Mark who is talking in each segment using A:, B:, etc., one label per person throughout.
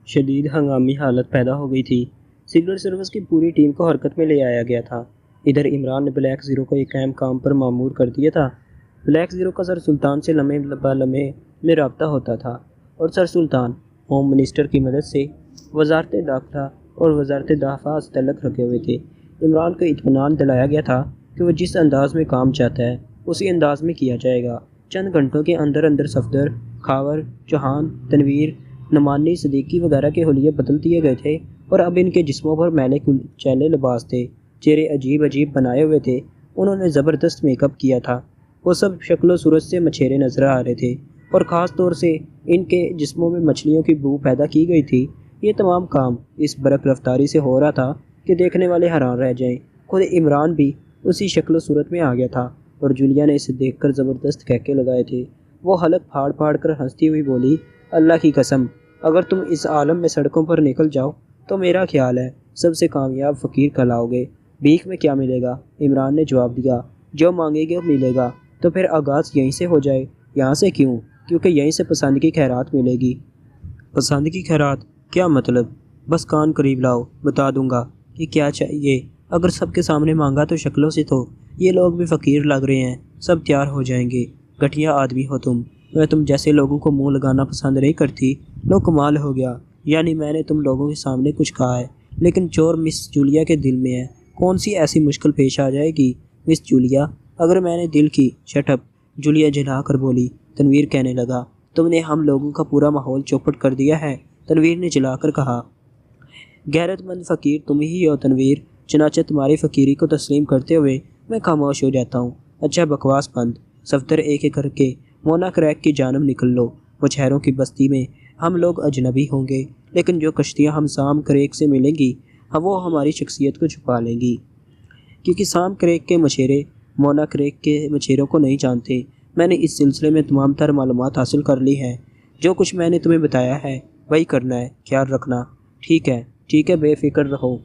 A: شدید ہنگامی حالت پیدا ہو گئی تھی۔ سگنل سروس کی پوری ٹیم کو حرکت میں لے آیا گیا تھا۔ ادھر عمران نے بلیک زیرو کو ایک اہم کام پر مامور کر دیا تھا۔ بلیک زیرو کا سر سلطان سے لمحے بہ لمحے میں رابطہ ہوتا تھا اور سر سلطان ہوم منسٹر کی مدد سے وزارت داخلہ اور وزارت دفاع سے تعلق رکھے ہوئے تھے۔ عمران کو اطمینان دلایا گیا تھا کہ وہ جس انداز میں کام چاہتا ہے اسی انداز میں کیا جائے گا۔ چند گھنٹوں کے اندر اندر صفدر، خاور، چوہان، تنویر، نعمانی، صدیقی وغیرہ کے حلیے بدل دیے گئے تھے اور اب ان کے جسموں پر میلے کچیلے لباس تھے، چہرے عجیب عجیب بنائے ہوئے تھے۔ انہوں نے زبردست میک اپ کیا تھا۔ وہ سب شکل و صورت سے مچھیرے نظر آ رہے تھے اور خاص طور سے ان کے جسموں میں مچھلیوں کی بو پیدا کی گئی تھی۔ یہ تمام کام اس برق رفتاری سے ہو رہا تھا کہ دیکھنے والے حیران رہ جائیں۔ خود عمران بھی اسی شکل و صورت میں آ گیا تھا اور جولیا نے اسے دیکھ کر زبردست کہکے لگائے تھے۔ وہ حلق پھاڑ پھاڑ کر ہنستی ہوئی بولی، اللہ کی قسم، اگر تم اس عالم میں سڑکوں پر نکل جاؤ تو میرا خیال ہے سب سے کامیاب فقیر کہلاؤ گے۔ بھیک میں کیا ملے گا؟ عمران نے جواب دیا، جو مانگے گے ملے گا۔ تو پھر آغاز یہیں سے ہو جائے۔ یہاں سے کیوں؟ کیونکہ یہیں سے پسند کی خیرات ملے گی۔ پسند کی خیرات؟ کیا مطلب؟ بس کان قریب لاؤ، بتا دوں گا کہ کیا چاہیے۔ اگر سب کے سامنے مانگا تو شکلوں سے تو یہ لوگ بھی فقیر لگ رہے ہیں، سب تیار ہو جائیں گے۔ گھٹیا آدمی ہو تم، میں تم جیسے لوگوں کو منہ لگانا پسند نہیں کرتی۔ لو کمال ہو گیا، یعنی میں نے تم لوگوں کے سامنے کچھ کہا ہے لیکن چور مس جولیا کے دل میں ہے۔ کون سی ایسی مشکل پیش آ جائے گی مس جولیا اگر میں نے دل کی؟ شٹ اپ، جولیا جھلا کر بولی۔ تنویر کہنے لگا، تم نے ہم لوگوں کا پورا ماحول چوپٹ کر دیا ہے۔ تنویر نے جھلا کر کہا، غیرت مند فقیر تم ہی ہو تنویر، چنانچہ تمہاری فقیری کو تسلیم کرتے ہوئے میں خاموش ہو جاتا ہوں۔ اچھا بکواس بند، صفدر ایک ایک کر کے مونا کریک کی جانب نکل لو۔ مچھیروں کی بستی میں ہم لوگ اجنبی ہوں گے لیکن جو کشتیاں ہم سام کریک سے ملیں گی وہ ہماری شخصیت کو چھپا لیں گی، کیونکہ سام کریک کے مچھیرے مونا کریک کے مچھیروں کو نہیں جانتے۔ میں نے اس سلسلے میں تمام تر معلومات حاصل کر لی ہیں۔ جو کچھ میں نے تمہیں بتایا ہے وہی کرنا ہے، خیال رکھنا۔ ٹھیک ہے، بے فکر رہو،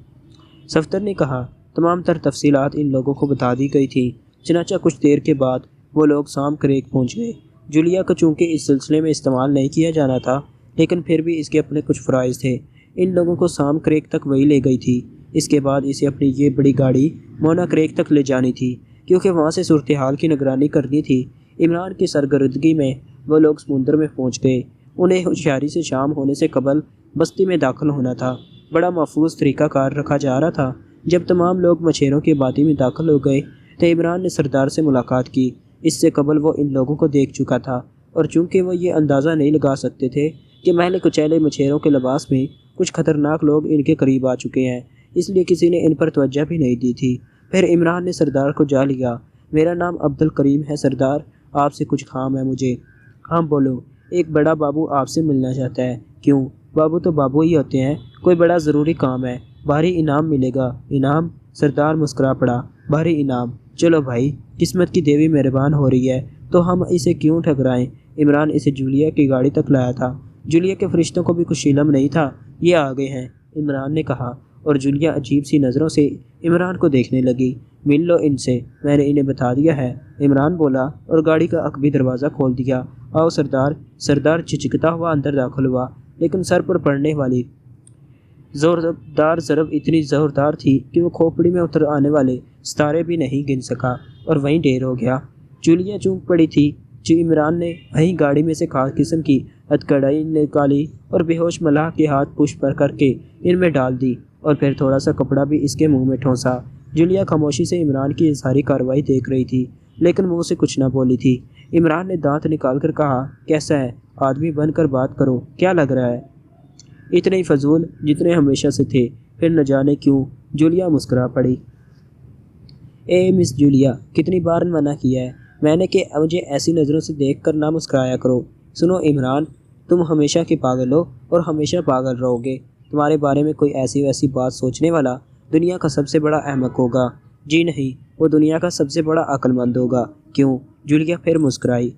A: صفدر نے کہا۔ تمام تر تفصیلات ان لوگوں کو بتا دی گئی تھی۔ چنانچہ کچھ دیر کے بعد وہ لوگ سام کریک پہنچ گئے۔ جولیا کو چونکہ اس سلسلے میں استعمال نہیں کیا جانا تھا لیکن پھر بھی اس کے اپنے کچھ فرائض تھے۔ ان لوگوں کو سام کریک تک وہی لے گئی تھی۔ اس کے بعد اسے اپنی یہ بڑی گاڑی مونا کریک تک لے جانی تھی کیونکہ وہاں سے صورتحال کی نگرانی کرنی تھی۔ عمران کی سرگردگی میں وہ لوگ سمندر میں پہنچ گئے۔ انہیں ہوشیاری سے شام ہونے سے قبل بستی میں داخل ہونا تھا۔ بڑا محفوظ طریقہ کار رکھا جا رہا تھا۔ جب تمام لوگ مچھیروں کی آبادی میں داخل ہو گئے تو عمران نے سردار سے ملاقات کی۔ اس سے قبل وہ ان لوگوں کو دیکھ چکا تھا اور چونکہ وہ یہ اندازہ نہیں لگا سکتے تھے کہ میلے کچیلے مچھیروں کے لباس میں کچھ خطرناک لوگ ان کے قریب آ چکے ہیں، اس لیے کسی نے ان پر توجہ بھی نہیں دی تھی۔ پھر عمران نے سردار کو جا لیا۔ میرا نام عبد الکریم ہے سردار، آپ سے کچھ کام ہے مجھے۔ ہاں بولو، ایک بڑا بابو آپ سے ملنا چاہتا ہے۔ کیوں؟ بابو تو بابو ہی ہوتے ہیں، کوئی بڑا ضروری کام ہے، بھاری انعام ملے گا۔ انعام؟ سردار مسکرا پڑا، بھاری انعام؟ چلو بھائی، قسمت کی دیوی مہربان ہو رہی ہے تو ہم اسے کیوں ٹھکرائیں۔ عمران اسے جولیا کی گاڑی تک لایا تھا۔ جولیا کے فرشتوں کو بھی کچھ علم نہیں تھا، یہ آ گئے ہیں، عمران نے کہا، اور جولیا عجیب سی نظروں سے عمران کو دیکھنے لگی۔ مل لو ان سے، میں نے انہیں بتا دیا ہے، عمران بولا اور گاڑی کا عقبی دروازہ کھول دیا۔ آؤ سردار۔ سردار جھجکتا ہوا اندر داخل ہوا لیکن سر پر پڑنے والی زوردار ضرب اتنی زوردار تھی کہ وہ کھوپڑی میں اتر آنے والے ستارے بھی نہیں گن سکا اور وہیں ڈھیر ہو گیا۔ جولیا چونک پڑی تھی جو عمران نے وہیں گاڑی میں سے خاص قسم کی ہتھکڑی نکالی اور بے ہوش ملاح کے ہاتھ پش پر کر کے ان میں ڈال دی اور پھر تھوڑا سا کپڑا بھی اس کے منہ میں ٹھونسا۔ جولیا خاموشی سے عمران کی یہ ساری کارروائی دیکھ رہی تھی لیکن منہ سے کچھ نہ بولی تھی۔ عمران نے دانت نکال کر کہا، کیسا ہے؟ آدمی بن کر بات کرو، کیا لگ رہا ہے؟ اتنے ہی فضول جتنے ہمیشہ سے تھے۔ پھر نہ جانے کیوں جولیا مسکرا پڑی۔ اے مس جولیا، کتنی بار منع کیا ہے میں نے کہ مجھے ایسی نظروں سے دیکھ کر نہ مسکرایا کرو۔ سنو عمران، تم ہمیشہ کے پاگل ہو اور ہمیشہ پاگل رہو گے۔ تمہارے بارے میں کوئی ایسی ویسی بات سوچنے والا دنیا کا سب سے بڑا احمق ہوگا۔ جی نہیں، وہ دنیا کا سب سے بڑا عقل مند ہوگا۔ کیوں؟ جولیا پھر مسکرائی۔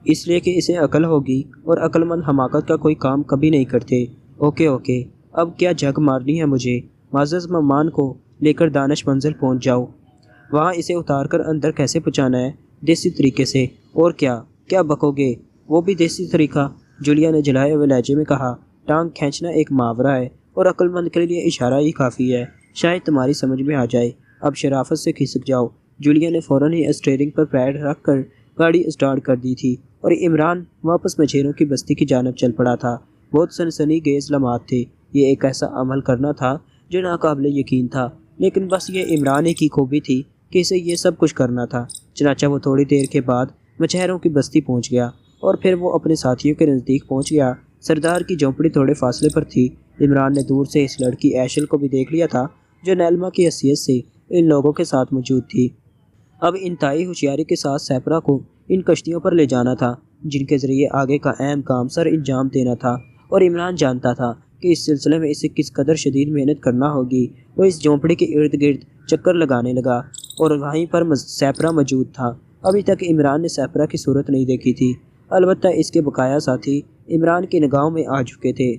A: اس لیے کہ اسے عقل ہوگی اور عقل مند حماقت کا کوئی کام کبھی نہیں کرتے۔ اوکے، اب کیا جھگ مارنی ہے مجھے؟ معزز مہمان کو لے کر دانش منزل پہنچ جاؤ، وہاں اسے اتار کر اندر کیسے پہنچانا ہے، دیسی طریقے سے۔ اور کیا بکو گے؟ وہ بھی دیسی طریقہ، جولیا نے جھلائے ہوئے لہجے میں کہا۔ ٹانگ کھینچنا ایک محاورہ ہے اور عقل مند کے لیے اشارہ ہی کافی ہے، شاید تمہاری سمجھ میں آ جائے۔ اب شرافت سے کھسک جاؤ۔ جولیا نے فوراً ہی اسٹیئرنگ پر پیر رکھ کر گاڑی اسٹارٹ کر دی تھی اور عمران واپس مچھیروں کی بستی کی جانب چل پڑا تھا۔ بہت سنسنی خیز لمحات تھے۔ یہ ایک ایسا عمل کرنا تھا جو ناقابل یقین تھا، لیکن بس یہ عمران ہی کی خوبی تھی کہ اسے یہ سب کچھ کرنا تھا۔ چنانچہ وہ تھوڑی دیر کے بعد مچھیروں کی بستی پہنچ گیا اور پھر وہ اپنے ساتھیوں کے نزدیک پہنچ گیا۔ سردار کی جھونپڑی تھوڑے فاصلے پر تھی۔ عمران نے دور سے اس لڑکی ایشل کو بھی دیکھ لیا تھا جو نیلما کی حیثیت سے ان لوگوں کے ساتھ موجود تھی۔ اب انتہائی ہوشیاری کے ساتھ سیپرا کو ان کشتیوں پر لے جانا تھا جن کے ذریعے آگے کا اہم کام سر انجام دینا تھا، اور عمران جانتا تھا کہ اس سلسلے میں اسے کس قدر شدید محنت کرنا ہوگی۔ وہ اس جھونپڑی کے ارد گرد چکر لگانے لگا اور وہیں پر سیپرا موجود تھا۔ ابھی تک عمران نے سیپرا کی صورت نہیں دیکھی تھی، البتہ اس کے بقایا ساتھی عمران کی نگاہوں میں آ چکے تھے۔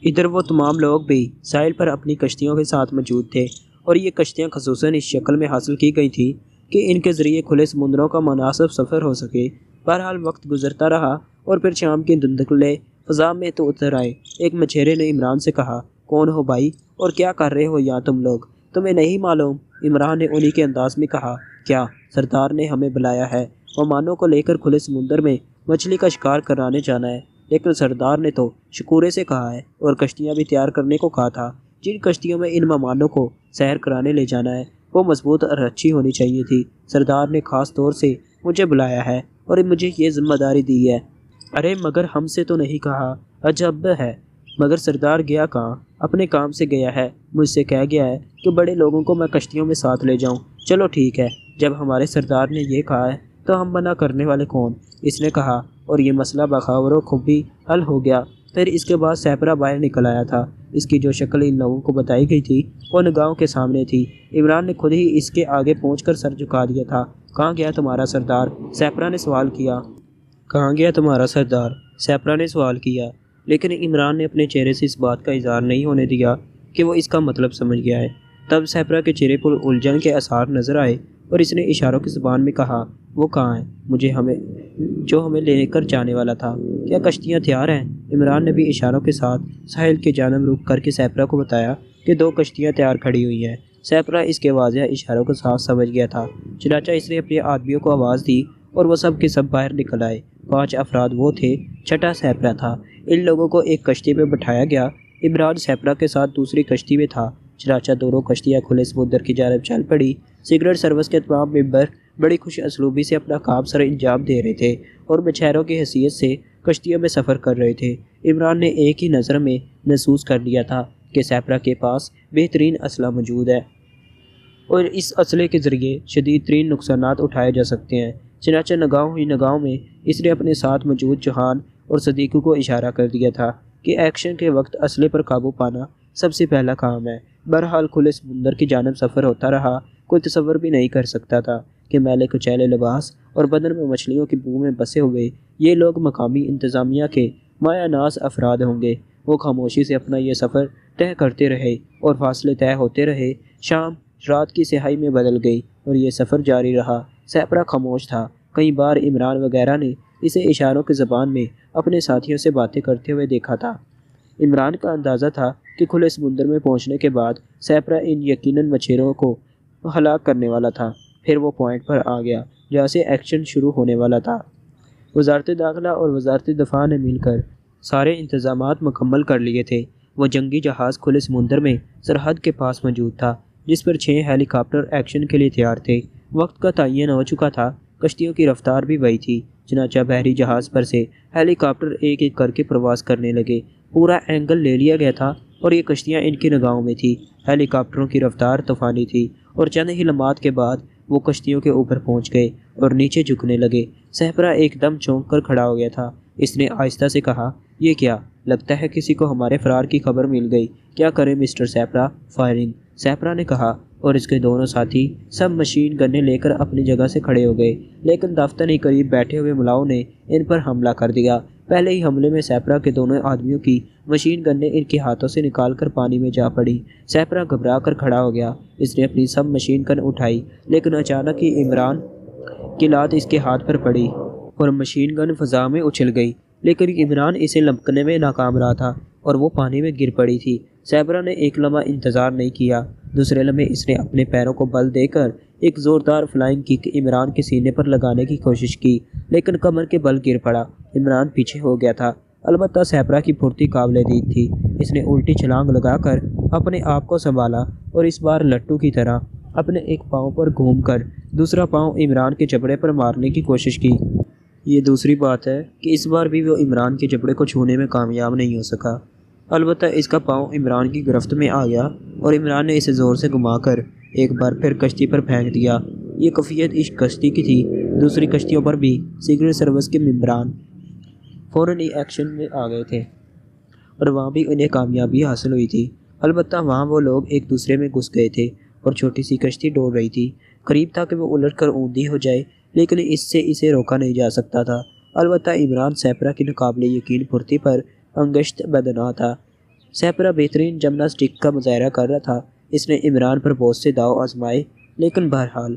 A: ادھر وہ تمام لوگ بھی ساحل پر اپنی کشتیوں کے ساتھ موجود تھے، اور یہ کشتیاں خصوصاً اس شکل میں حاصل کی گئی تھیں کہ ان کے ذریعے کھلے سمندروں کا مناسب سفر ہو سکے۔ بہرحال وقت گزرتا رہا اور پھر شام کی دھندلے فضا میں تو اتر آئے۔ ایک مچھیرے نے عمران سے کہا، کون ہو بھائی اور کیا کر رہے ہو یہاں تم لوگ؟ تمہیں نہیں معلوم؟ عمران نے انہی کے انداز میں کہا، کیا سردار نے ہمیں بلایا ہے؟ مہمانوں کو لے کر کھلے سمندر میں مچھلی کا شکار کرانے جانا ہے، لیکن سردار نے تو شکورے سے کہا ہے اور کشتیاں بھی تیار کرنے کو کہا تھا۔ جن کشتیوں میں ان مہمانوں کو سیر کرانے لے جانا ہے وہ مضبوط اور اچھی ہونی چاہیے تھی۔ سردار نے خاص طور سے مجھے بلایا ہے اور مجھے یہ ذمہ داری دی ہے۔ ارے مگر ہم سے تو نہیں کہا، عجب ہے۔ مگر سردار گیا کہاں؟ اپنے کام سے گیا ہے۔ مجھ سے کہہ گیا ہے کہ بڑے لوگوں کو میں کشتیوں میں ساتھ لے جاؤں۔ چلو ٹھیک ہے، جب ہمارے سردار نے یہ کہا ہے تو ہم منع کرنے والے کون؟ اس نے کہا، اور یہ مسئلہ بخاور و خوبی حل ہو گیا۔ پھر اس کے بعد سیپرا باہر نکل آیا تھا۔ اس کی جو شکل ان لوگوں کو بتائی گئی تھی وہ نگاہوں کے سامنے تھی۔ عمران نے خود ہی اس کے آگے پہنچ کر سر جھکا دیا تھا۔ کہاں گیا تمہارا سردار؟ سیپرا نے سوال کیا۔ کہاں گیا تمہارا سردار؟ سیپرا نے سوال کیا، لیکن عمران نے اپنے چہرے سے اس بات کا اظہار نہیں ہونے دیا کہ وہ اس کا مطلب سمجھ گیا ہے۔ تب سیپرا کے چہرے پر الجھن کے آثار نظر آئے اور اس نے اشاروں کی زبان میں کہا، وہ کہاں ہے ہمیں لے کر جانے والا تھا؟ کیا کشتیاں تیار ہیں؟ عمران نے بھی اشاروں کے ساتھ ساحل کے جانب رخ کر کے سیپرا کو بتایا کہ 2 کشتیاں تیار کھڑی ہوئی ہیں۔ سیپرا اس کے واضح اشاروں کو صاف سمجھ گیا تھا، چنانچہ اس نے اپنے آدمیوں کو آواز دی اور وہ سب کے سب باہر نکل آئے۔ 5 افراد وہ تھے، چھٹا سیپرا تھا۔ ان لوگوں کو ایک کشتی پہ بٹھایا گیا۔ عمران سیپرا کے ساتھ دوسری کشتی میں تھا۔ چنانچہ دونوں کشتیاں کھلے سمندر کی جانب چل پڑی۔ سگنل سروس کے تمام ممبر بڑی خوش اسلوبی سے اپنا کام سر انجام دے رہے تھے اور مچھیروں کی حیثیت سے کشتیوں میں سفر کر رہے تھے۔ عمران نے ایک ہی نظر میں محسوس کر لیا تھا کہ سیپرا کے پاس بہترین اسلحہ موجود ہے اور اس اسلحے کے ذریعے شدید ترین نقصانات اٹھائے جا سکتے ہیں۔ چنانچہ نگاہوں میں اس نے اپنے ساتھ موجود جوہان اور صدیقو کو اشارہ کر دیا تھا کہ ایکشن کے وقت اسلحے پر قابو پانا سب سے پہلا کام ہے۔ بہرحال کھلے سمندر کی جانب سفر ہوتا رہا۔ کوئی تصور بھی نہیں کر سکتا تھا کہ میلے کچیلے لباس اور بدن میں مچھلیوں کی بو میں بسے ہوئے یہ لوگ مقامی انتظامیہ کے مایہ ناز افراد ہوں گے۔ وہ خاموشی سے اپنا یہ سفر طے کرتے رہے اور فاصلے طے ہوتے رہے۔ شام رات کی سیاہی میں بدل گئی اور یہ سفر جاری رہا۔ سیپرا خاموش تھا۔ کئی بار عمران وغیرہ نے اسے اشاروں کی زبان میں اپنے ساتھیوں سے باتیں کرتے ہوئے دیکھا تھا۔ عمران کا اندازہ تھا کہ کھلے سمندر میں پہنچنے کے بعد سیپرا ان یقیناً مچھیروں کو ہلاک کرنے والا تھا۔ پھر وہ پوائنٹ پر آ گیا جہاں سے ایکشن شروع ہونے والا تھا۔ وزارت داخلہ اور وزارت دفاع نے مل کر سارے انتظامات مکمل کر لیے تھے۔ وہ جنگی جہاز کھلے سمندر میں سرحد کے پاس موجود تھا جس پر 6 ہیلی کاپٹر ایکشن کے لیے تیار تھے۔ وقت کا تعین ہو چکا تھا، کشتیوں کی رفتار بھی وہی تھی، چنانچہ بحری جہاز پر سے ہیلی کاپٹر ایک ایک کر کے پرواز کرنے لگے۔ پورا اینگل لے لیا گیا تھا اور یہ کشتیاں ان کی نگاہوں میں تھی۔ ہیلی کاپٹروں کی رفتار طوفانی تھی اور چند ہی لمحات کے بعد وہ کشتیوں کے اوپر پہنچ گئے اور نیچے جھکنے لگے۔ سیپرا ایک دم چونک کر کھڑا ہو گیا تھا۔ اس نے آہستہ سے کہا، یہ کیا؟ لگتا ہے کسی کو ہمارے فرار کی خبر مل گئی۔ کیا کریں مسٹر سیپرا؟ فائرنگ، سیپرا نے کہا، اور اس کے دونوں ساتھی سب مشین گنیں لے کر اپنی جگہ سے کھڑے ہو گئے، لیکن دفتر کے قریب بیٹھے ہوئے ملاؤں نے ان پر حملہ کر دیا۔ پہلے ہی حملے میں سیپرا کے دونوں آدمیوں کی مشین گنیں ان کے ہاتھوں سے نکال کر پانی میں جا پڑی۔ سیپرا گھبرا کر کھڑا ہو گیا۔ اس نے اپنی سب مشین گن اٹھائی، لیکن اچانک ہی عمران کی لات اس کے ہاتھ پر پڑی اور مشین گن فضا میں اچھل گئی، لیکن عمران اسے لمکنے میں ناکام رہا تھا۔ اور وہ پانی میں گر پڑی تھی۔ سیبرا نے ایک لمحہ انتظار نہیں کیا، دوسرے لمحے اس نے اپنے پیروں کو بل دے کر ایک زوردار فلائنگ کک عمران کے سینے پر لگانے کی کوشش کی، لیکن کمر کے بل گر پڑا۔ عمران پیچھے ہو گیا تھا، البتہ سیبرا کی پھرتی قابل دید تھی۔ اس نے الٹی چھلانگ لگا کر اپنے آپ کو سنبھالا اور اس بار لٹو کی طرح اپنے ایک پاؤں پر گھوم کر دوسرا پاؤں عمران کے جبڑے پر مارنے کی کوشش کی۔ یہ دوسری بات ہے کہ اس بار بھی وہ عمران کے جبڑے کو چھونے میں کامیاب نہیں ہو سکا، البتہ اس کا پاؤں عمران کی گرفت میں آ گیا اور عمران نے اسے زور سے گھما کر ایک بار پھر کشتی پر پھینک دیا۔ یہ کیفیت اس کشتی کی تھی۔ دوسری کشتیوں پر بھی سیکرٹ سروس کے ممبران فوراً ہی ایکشن میں آ گئے تھے اور وہاں بھی انہیں کامیابی حاصل ہوئی تھی، البتہ وہاں وہ لوگ ایک دوسرے میں گھس گئے تھے اور چھوٹی سی کشتی ڈول رہی تھی۔ قریب تھا کہ وہ الٹ کر اوندھی ہو جائے، لیکن اس سے اسے روکا نہیں جا سکتا تھا۔ البتہ عمران سیپرا کی ناقابل یقین پھرتی پر انگشت بدناں تھا۔ سیپرا بہترین جمناسٹک کا مظاہرہ کر رہا تھا۔ اس نے عمران پر بہت سے داؤ آزمائے، لیکن بہرحال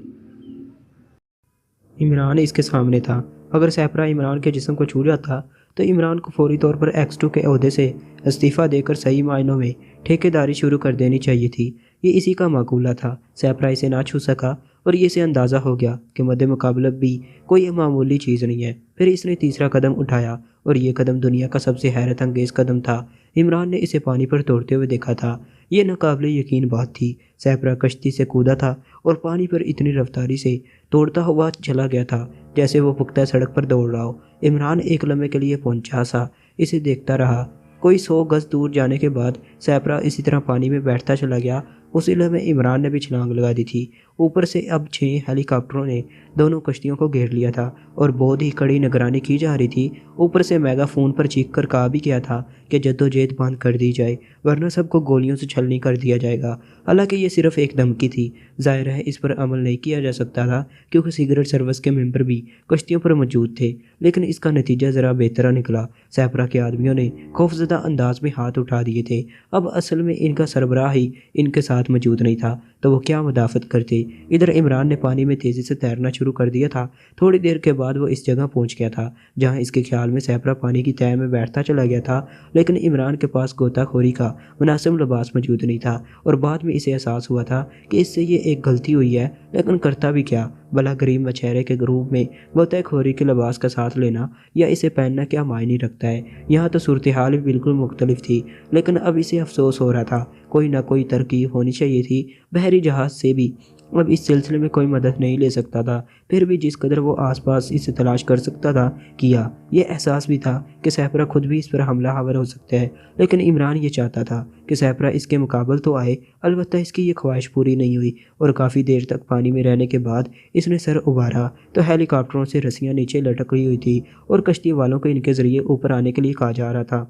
A: عمران اس کے سامنے تھا۔ اگر سیپرا عمران کے جسم کو چھو جاتا تو عمران کو فوری طور پر X2 کے عہدے سے استعفیٰ دے کر صحیح معنوں میں ٹھیکیداری شروع کر دینی چاہیے تھی۔ یہ اسی کا معقولہ تھا۔ سیپرا اسے نہ چھو سکا اور یہ اسے اندازہ ہو گیا کہ مد مقابلہ بھی کوئی معمولی چیز نہیں ہے۔ پھر اس نے تیسرا قدم اٹھایا اور یہ قدم دنیا کا سب سے حیرت انگیز قدم تھا۔ عمران نے اسے پانی پر دوڑتے ہوئے دیکھا تھا۔ یہ ناقابل یقین بات تھی۔ سیپرا کشتی سے کودا تھا اور پانی پر اتنی رفتاری سے دوڑتا ہوا چلا گیا تھا جیسے وہ پختہ سڑک پر دوڑ رہا ہو۔ عمران ایک لمحے کے لیے پونچا سا اسے دیکھتا رہا۔ کوئی 100 گز دور جانے کے بعد سیپرا اسی طرح پانی میں بیٹھتا چلا گیا۔ اسی لمحے عمران نے بھی چھلانگ لگا دی تھی۔ اوپر سے اب 6 ہیلی کاپٹروں نے دونوں کشتیوں کو گھیر لیا تھا اور بہت ہی کڑی نگرانی کی جا رہی تھی۔ اوپر سے میگا فون پر چیخ کر کہا بھی کیا تھا کہ جدوجہد بند کر دی جائے ورنہ سب کو گولیوں سے چھلنی کر دیا جائے گا۔ حالانکہ یہ صرف ایک دھمکی تھی، ظاہر ہے اس پر عمل نہیں کیا جا سکتا تھا کیونکہ سیکرٹ سروس کے ممبر بھی کشتیوں پر موجود تھے، لیکن اس کا نتیجہ ذرا بہتر نکلا۔ سیپرا کے آدمیوں نے خوفزدہ انداز میں ہاتھ اٹھا دیے تھے۔ اب اصل میں ان کا سربراہ ہی ان کے ساتھ موجود نہیں تھا تو وہ کیا مدافعت کرتے۔ ادھر عمران نے پانی میں تیزی سے تیرنا شروع کر دیا تھا۔ تھوڑی دیر کے بعد وہ اس جگہ پہنچ گیا تھا جہاں اس کے خیال میں سیپرا پانی کی تہہ میں بیٹھتا چلا گیا تھا، لیکن عمران کے پاس غوطہ خوری کا مناسب لباس موجود نہیں تھا اور بعد میں اسے احساس ہوا تھا کہ اس سے یہ ایک غلطی ہوئی ہے، لیکن کرتا بھی کیا؟ بلا غریب مچھیرے کے گروپ میں غوطہ خوری کے لباس کا ساتھ لینا یا اسے پہننا کیا معنی رکھتا ہے؟ یہاں تو صورتحال بھی بالکل مختلف تھی، لیکن اب اسے افسوس ہو رہا تھا۔ کوئی نہ کوئی ترکیب ہونی چاہیے تھی۔ بحری جہاز سے بھی اب اس سلسلے میں کوئی مدد نہیں لے سکتا تھا، پھر بھی جس قدر وہ آس پاس اسے تلاش کر سکتا تھا کیا۔ یہ احساس بھی تھا کہ سیپرا خود بھی اس پر حملہ آور ہو سکتا ہے، لیکن عمران یہ چاہتا تھا کہ سیپرا اس کے مقابل تو آئے۔ البتہ اس کی یہ خواہش پوری نہیں ہوئی اور کافی دیر تک پانی میں رہنے کے بعد اس نے سر ابھارا تو ہیلی کاپٹروں سے رسیاں نیچے لٹکی ہوئی تھی اور کشتی والوں کو ان کے ذریعے اوپر آنے کے لیے کہا جا رہا تھا۔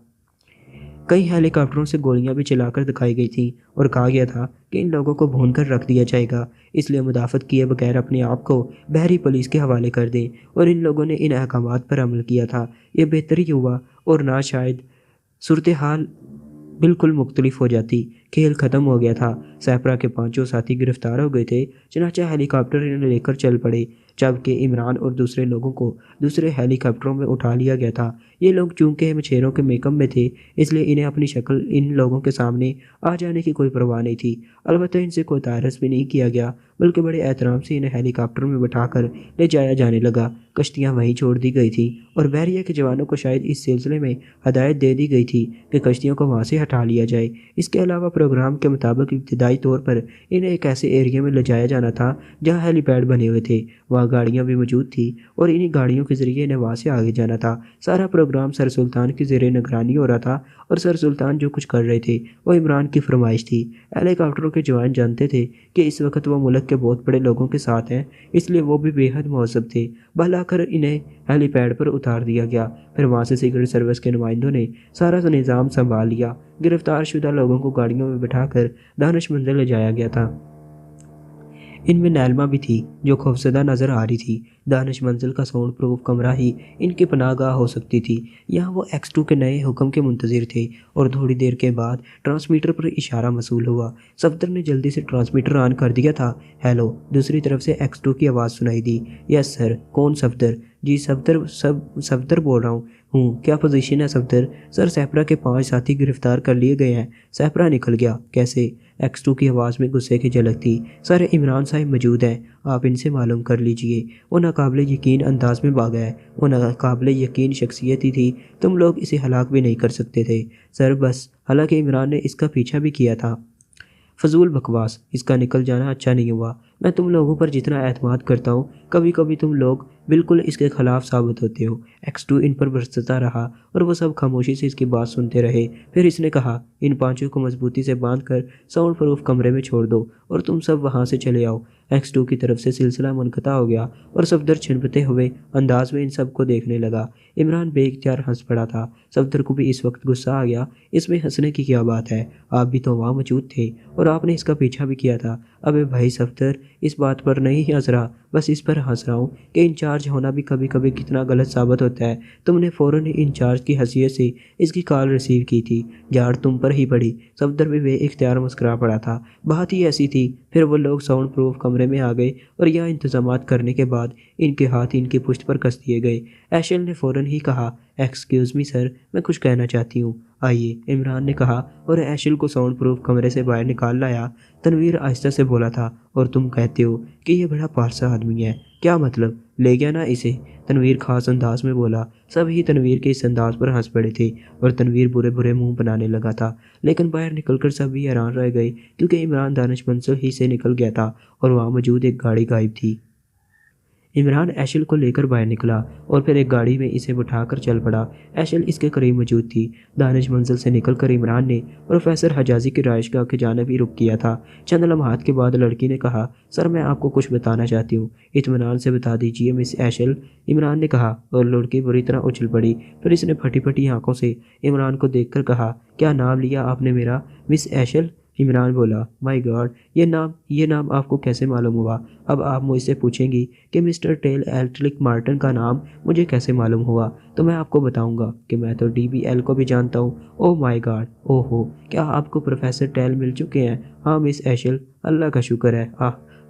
A: کئی ہیلی کاپٹروں سے گولیاں بھی چلا کر دکھائی گئی تھیں اور کہا گیا تھا کہ ان لوگوں کو بھون کر رکھ دیا جائے گا، اس لیے مدافعت کیے بغیر اپنے آپ کو بحری پولیس کے حوالے کر دیں، اور ان لوگوں نے ان احکامات پر عمل کیا تھا۔ یہ بہتر ہی ہوا اور نہ شاید صورتحال بالکل مختلف ہو جاتی۔ کھیل ختم ہو گیا تھا۔ سیپرا کے 5 ساتھی گرفتار ہو گئے تھے، چنانچہ ہیلی کاپٹر انہیں لے کر چل پڑے، جبکہ عمران اور دوسرے لوگوں کو دوسرے ہیلی کاپٹروں میں اٹھا لیا گیا تھا۔ یہ لوگ چونکہ مچھیروں کے میکم میں تھے، اس لیے انہیں اپنی شکل ان لوگوں کے سامنے آ جانے کی کوئی پرواہ نہیں تھی۔ البتہ ان سے کوئی تعارف بھی نہیں کیا گیا، بلکہ بڑے احترام سے انہیں ہیلی کاپٹر میں بٹھا کر لے جایا جانے لگا۔ کشتیاں وہیں چھوڑ دی گئی تھیں اور بحریہ کے جوانوں کو شاید اس سلسلے میں ہدایت دے دی گئی تھی کہ کشتیوں کو وہاں سے ہٹا لیا جائے۔ اس کے علاوہ پروگرام کے مطابق ابتدائی طور پر انہیں ایک ایسے ایریا میں لے جایا جانا تھا جہاں ہیلی پیڈ بنے ہوئے تھے۔ وہاں گاڑیاں بھی موجود تھیں اور انہی گاڑیوں کے ذریعے انہیں وہاں سے آگے جانا تھا۔ سارا پروگرام سر سلطان کی زیر نگرانی ہو رہا تھا اور سر سلطان جو کچھ کر رہے تھے وہ عمران کی فرمائش تھی۔ ہیلی کاپٹروں کے جوان جانتے تھے کہ اس وقت وہ ملک کے بہت بڑے لوگوں کے ساتھ ہیں، اس لیے وہ بھی بے حد مہذب تھے۔ بہلا کر انہیں ہیلی پیڈ پر اتار دیا گیا۔ پھر وہاں سے سیکرٹ سروس کے نمائندوں نے سارا نظام سنبھال لیا۔ گرفتار شدہ لوگوں کو گاڑیوں میں بٹھا کر دانش منزل لے جایا گیا تھا۔ ان میں نیلما بھی تھی جو خوفزدہ نظر آ رہی تھی۔ دانش منزل کا ساؤنڈ پروف کمرہ ہی ان کی پناہ گاہ ہو سکتی تھی۔ یہاں وہ X2 کے نئے حکم کے منتظر تھے اور تھوڑی دیر کے بعد ٹرانسمیٹر پر اشارہ موصول ہوا۔ صفدر نے جلدی سے ٹرانسمیٹر آن کر دیا تھا۔ ہیلو، دوسری طرف سے X2 کی آواز سنائی دی۔ یس سر۔ کون صفدر؟ جی صفدر بول رہا ہوں۔ ہوں، کیا پوزیشن ہے صفدر؟ سر سیپرا کے 5 ساتھی گرفتار کر لیے گئے ہیں۔ سیپرا نکل گیا؟ کیسے؟ X2 کی آواز میں غصے کی جھلک تھی۔ سر عمران صاحب موجود ہیں، آپ ان سے معلوم کر لیجئے۔ وہ ناقابل یقین انداز میں بھاگا ہے، وہ ناقابل یقین شخصیت ہی تھی، تم لوگ اسے ہلاک بھی نہیں کر سکتے تھے۔ سر بس، حالانکہ عمران نے اس کا پیچھا بھی کیا تھا۔ فضول بکواس، اس کا نکل جانا اچھا نہیں ہوا۔ میں تم لوگوں پر جتنا اعتماد کرتا ہوں، کبھی کبھی تم لوگ بالکل اس کے خلاف ثابت ہوتے ہو۔ X2 ان پر برستا رہا اور وہ سب خاموشی سے اس کی بات سنتے رہے۔ پھر اس نے کہا، ان 5 کو مضبوطی سے باندھ کر ساؤنڈ پروف کمرے میں چھوڑ دو اور تم سب وہاں سے چلے آؤ۔ X2 کی طرف سے سلسلہ منقطع ہو گیا اور صفدر چھنپتے ہوئے انداز میں ان سب کو دیکھنے لگا۔ عمران بے اختیار ہنس پڑا تھا۔ صفدر کو بھی اس وقت غصہ آ گیا۔ اس میں ہنسنے کی کیا بات ہے؟ آپ بھی تو وہاں موجود تھے اور آپ نے اس کا پیچھا بھی کیا تھا۔ ابے بھائی صفدر، اس بات پر نہیں ہنس رہا، بس اس پر ہنس رہا ہوں کہ انچارج ہونا بھی کبھی کبھی کتنا غلط ثابت ہوتا ہے۔ تم نے فوراً انچارج کی حیثیت سے اس کی کال ریسیو کی تھی، جھاڑ تم پر ہی پڑی۔ صفدر بھی بے اختیار مسکرا پڑا تھا۔ بات ہی ایسی تھی۔ پھر وہ لوگ ساؤنڈ پروف کمرے میں آ گئے اور یہاں انتظامات کرنے کے بعد ان کے ہاتھ ان کی پشت پر کس دیے گئے۔ ایشل نے فوراً ہی کہا، ایکسکیوز می سر، میں کچھ کہنا چاہتی ہوں۔ آئیے، عمران نے کہا اور ایشل کو ساؤنڈ پروف کمرے سے باہر نکال لایا۔ تنویر آہستہ سے بولا تھا، اور تم کہتے ہو کہ یہ بڑا پارسا آدمی ہے، کیا مطلب؟ لے گیا نا اسے؟ تنویر خاص انداز میں بولا۔ سب ہی تنویر کے اس انداز پر ہنس پڑے تھے اور تنویر برے برے منہ بنانے لگا تھا، لیکن باہر نکل کر سب ہی حیران رہ گئے کیونکہ عمران دانش منزل ہی سے نکل گیا تھا اور وہاں موجود ایک گاڑی غائب تھی۔ عمران ایشل کو لے کر باہر نکلا اور پھر ایک گاڑی میں اسے بٹھا کر چل پڑا۔ ایشل اس کے قریب موجود تھی۔ دانش منزل سے نکل کر عمران نے پروفیسر حجازی کی رہائش گاہ کی جانب ہی رخ کیا تھا۔ چند لمحات کے بعد لڑکی نے کہا، سر میں آپ کو کچھ بتانا چاہتی ہوں، اطمینان سے بتا دیجیے مس ایشل، عمران نے کہا اور لڑکی بری طرح اچھل پڑی۔ پھر اس نے پھٹی پھٹی آنکھوں سے عمران کو دیکھ کر کہا، کیا نام لیا آپ نے میرا، مس ایشل؟ عمران بولا، مائی گاڈ، یہ نام آپ کو کیسے معلوم ہوا؟ اب آپ مجھ سے پوچھیں گی کہ مسٹر ٹیل ایلٹرک مارٹن کا نام مجھے کیسے معلوم ہوا، تو میں آپ کو بتاؤں گا کہ میں تو DBL کو بھی جانتا ہوں۔ اوہ مائی گاڈ، اوہ ہو، کیا آپ کو پروفیسر ٹیل مل چکے ہیں؟ ہاں مس ایشل، اللہ کا شکر ہے،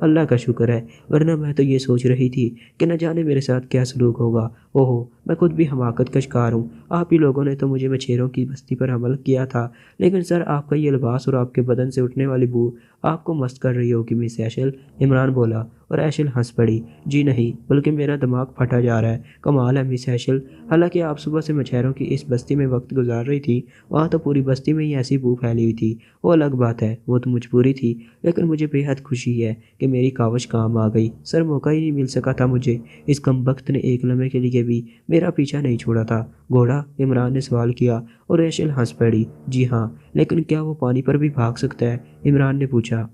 A: اللہ کا شکر ہے، ورنہ میں تو یہ سوچ رہی تھی کہ نہ جانے میرے ساتھ کیا سلوک ہوگا۔ اوہو، میں خود بھی حماقت کا شکار ہوں۔ آپ ہی لوگوں نے تو مجھے مچھیروں کی بستی پر حمل کیا تھا، لیکن سر آپ کا یہ لباس اور آپ کے بدن سے اٹھنے والی بو آپ کو مست کر رہی ہوگی مس ایشل، عمران بولا اور ایشل ہنس پڑی۔ جی نہیں، بلکہ میرا دماغ پھٹا جا رہا ہے، کمال ہے مس ایشل، حالانکہ آپ صبح سے مچھیروں کی اس بستی میں وقت گزار رہی تھی، وہاں تو پوری بستی میں ہی ایسی بو پھیلی ہوئی تھی۔ وہ الگ بات ہے، وہ تو مجبوری تھی، لیکن مجھے بے حد خوشی ہے کہ میری کاوش کام آ گئی۔ سر موقع ہی نہیں مل سکا تھا مجھے، اس کمبخت نے ایک لمحے کے لیے بھی میرا پیچھا نہیں چھوڑا تھا۔ گھوڑا؟ عمران نے سوال کیا اور ایشل ہنس پڑی۔ جی ہاں، لیکن کیا وہ پانی پر بھی بھاگ سکتا ہے؟ عمران نے پوچھا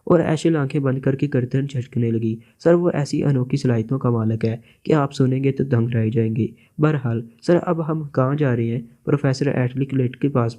A: اور ایشل آنکھیں بند کر کے گردن جھٹکنے لگی۔ سر وہ ایسی انوکھی صلاحیتوں کا مالک ہے کہ آپ سنیں گے تو دنگ رہ جائیں گے۔ بہرحال سر، اب ہم کہاں جا رہے ہیں؟ پروفیسر ایٹلک لیٹ کے پاس۔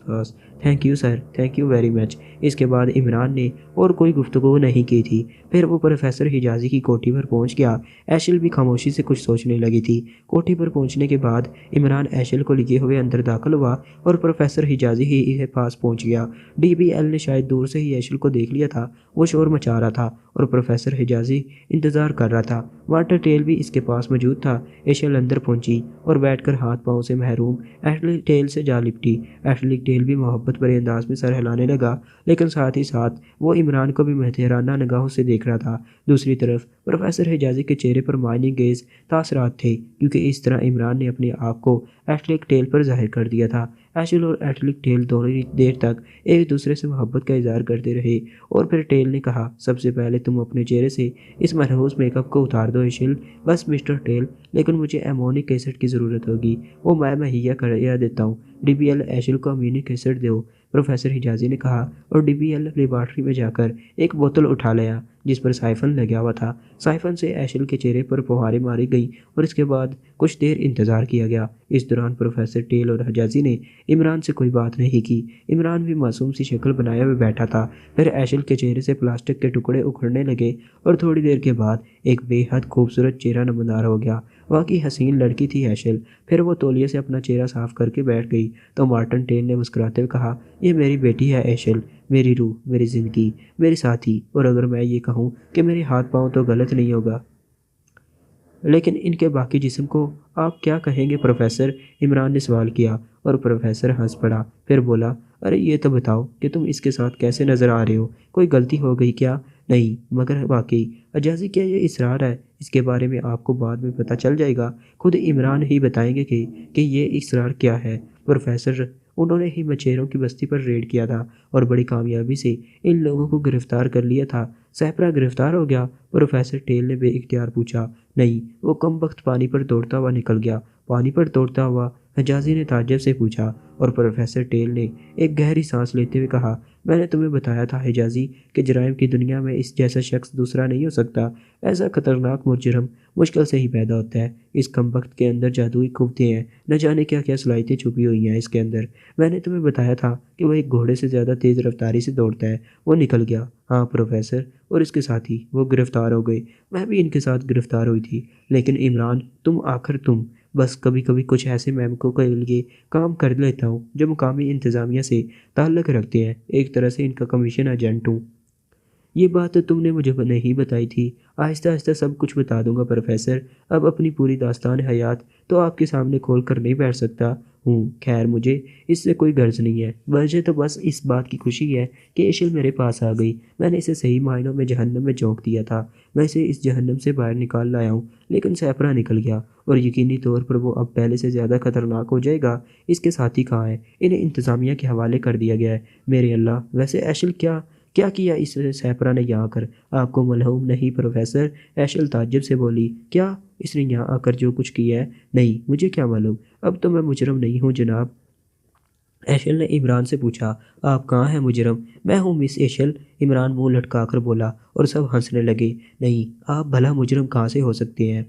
A: Thank you sir, thank you very much. اس کے بعد عمران نے اور کوئی گفتگو نہیں کی تھی۔ پھر وہ پروفیسر حجازی کی کوٹھی پر پہنچ گیا۔ ایشل بھی خاموشی سے کچھ سوچنے لگی تھی۔ کوٹھی پر پہنچنے کے بعد عمران ایشل کو لیے ہوئے اندر داخل ہوا اور پروفیسر حجازی ہی کے پاس پہنچ گیا۔ DBL نے شاید دور سے ہی ایشل کو دیکھ لیا تھا، وہ شور مچا رہا تھا اور پروفیسر حجازی انتظار کر رہا تھا۔ واٹر ٹیل بھی اس کے پاس موجود تھا۔ ایشل اندر پہنچی اور بیٹھ کر ہاتھ پاؤں سے محروم ایٹلک ٹیل سے جا لپٹی۔ ایٹلک ٹیل بھی محبت بھرے انداز میں سر ہلانے لگا، لیکن ساتھ ہی ساتھ وہ عمران کو بھی مہترانہ نگاہوں سے دیکھ رہا تھا۔ دوسری طرف پروفیسر حجازی کے چہرے پر معنی خیز تاثرات تھے، کیونکہ اس طرح عمران نے اپنے آپ کو ایٹلک ٹیل پر ظاہر کر دیا تھا۔ ایشل اور ایٹلک ٹیل تھوڑی دیر تک ایک دوسرے سے محبت کا اظہار کرتے رہے اور پھر ٹیل نے کہا، سب سے پہلے تم اپنے چہرے سے اس منحوس میک اپ کو اتار دو ایشل۔ بس مسٹر ٹیل، لیکن مجھے ایمونک ایسڈ کی ضرورت ہوگی، وہ میں مہیا کر دیتا ہوں۔ DBL، ایشل کو امونک ایسڈ دو، پروفیسر حجازی نے کہا اور DBL لیبارٹری میں جا کر ایک بوتل اٹھا لیا جس پر سائفن لگا ہوا تھا۔ سائفن سے ایشل کے چہرے پر فواریں ماری گئیں اور اس کے بعد کچھ دیر انتظار کیا گیا۔ اس دوران پروفیسر ٹیل اور حجازی نے عمران سے کوئی بات نہیں کی۔ عمران بھی معصوم سی شکل بنائے ہوئے بیٹھا تھا۔ پھر ایشل کے چہرے سے پلاسٹک کے ٹکڑے اکھڑنے لگے اور تھوڑی دیر کے بعد ایک بے حد خوبصورت چہرہ نمودار ہو گیا۔ واقعی حسین لڑکی تھی ایشل۔ پھر وہ تولیے سے اپنا چہرہ صاف کر کے بیٹھ گئی تو مارٹن ٹیل نے مسکراتے ہوئے کہا، یہ میری بیٹی ہے ایشل، میری روح، میری زندگی، میری ساتھی، اور اگر میں یہ کہوں کہ میرے ہاتھ پاؤں تو غلط نہیں ہوگا۔ لیکن ان کے باقی جسم کو آپ کیا کہیں گے پروفیسر؟ عمران نے سوال کیا اور پروفیسر ہنس پڑا، پھر بولا، ارے یہ تو بتاؤ کہ تم اس کے ساتھ کیسے نظر آ رہے ہو؟ کوئی غلطی ہو گئی کیا؟ نہیں، مگر واقعی اجازی کیا یہ اسرار ہے؟ اس کے بارے میں آپ کو بعد میں پتہ چل جائے گا، خود عمران ہی بتائیں گے کہ یہ اسرار کیا ہے پروفیسر۔ انہوں نے ہی مچھیروں کی بستی پر ریڈ کیا تھا اور بڑی کامیابی سے ان لوگوں کو گرفتار کر لیا تھا۔ سیپرا گرفتار ہو گیا؟ پروفیسر ٹیل نے بے اختیار پوچھا۔ نہیں، وہ کم وقت پانی پر دوڑتا ہوا نکل گیا۔ پانی پر دوڑتا ہوا؟ حجازی نے تعجب سے پوچھا، اور پروفیسر ٹیل نے ایک گہری سانس لیتے ہوئے کہا، میں نے تمہیں بتایا تھا حجازی کہ جرائم کی دنیا میں اس جیسا شخص دوسرا نہیں ہو سکتا۔ ایسا خطرناک مجرم مشکل سے ہی پیدا ہوتا ہے۔ اس کم وقت کے اندر جادوئی قوتیں ہیں، نہ جانے کیا کیا صلاحیتیں چھپی ہوئی ہیں اس کے اندر۔ میں نے تمہیں بتایا تھا کہ وہ ایک گھوڑے سے زیادہ تیز رفتاری سے دوڑتا ہے۔ وہ نکل گیا۔ ہاں پروفیسر، اور اس کے ساتھی وہ گرفتار ہو گئے۔ میں بھی ان کے ساتھ گرفتار ہوئی تھی، لیکن عمران تم بس کبھی کبھی کچھ ایسے مہمکوں کے لیے کام کر لیتا ہوں جو مقامی انتظامیہ سے تعلق رکھتے ہیں، ایک طرح سے ان کا کمیشن ایجنٹ ہوں۔ یہ بات تم نے مجھے نہیں بتائی تھی۔ آہستہ آہستہ سب کچھ بتا دوں گا پروفیسر۔ اب اپنی پوری داستان حیات تو آپ کے سامنے کھول کر نہیں بیٹھ سکتا ہوں۔ خیر، مجھے اس سے کوئی غرض نہیں ہے، مجھے تو بس اس بات کی خوشی ہے کہ ایشل میرے پاس آ گئی۔ میں نے اسے صحیح معنوں میں جہنم میں جھونک دیا تھا۔ میں اسے اس جہنم سے باہر نکال لایا ہوں، لیکن سیپرا نکل گیا، اور یقینی طور پر وہ اب پہلے سے زیادہ خطرناک ہو جائے گا۔ اس کے ساتھی کہاں ہیں؟ انہیں انتظامیہ کے حوالے کر دیا گیا ہے۔ میرے اللہ، ویسے ایشل کیا کیا اس سیپرا نے یہاں کر؟ آپ کو معلوم نہیں پروفیسر؟ ایشل تعجب سے بولی، کیا اس نے یہاں آ کر جو کچھ کیا ہے؟ نہیں، مجھے کیا معلوم، اب تو میں مجرم نہیں ہوں جناب۔ ایشل نے عمران سے پوچھا، آپ کہاں ہیں مجرم؟ میں ہوں مس ایشل، عمران منہ لٹکا کر بولا، اور سب ہنسنے لگے۔ نہیں، آپ بھلا مجرم کہاں سے ہو سکتے ہیں؟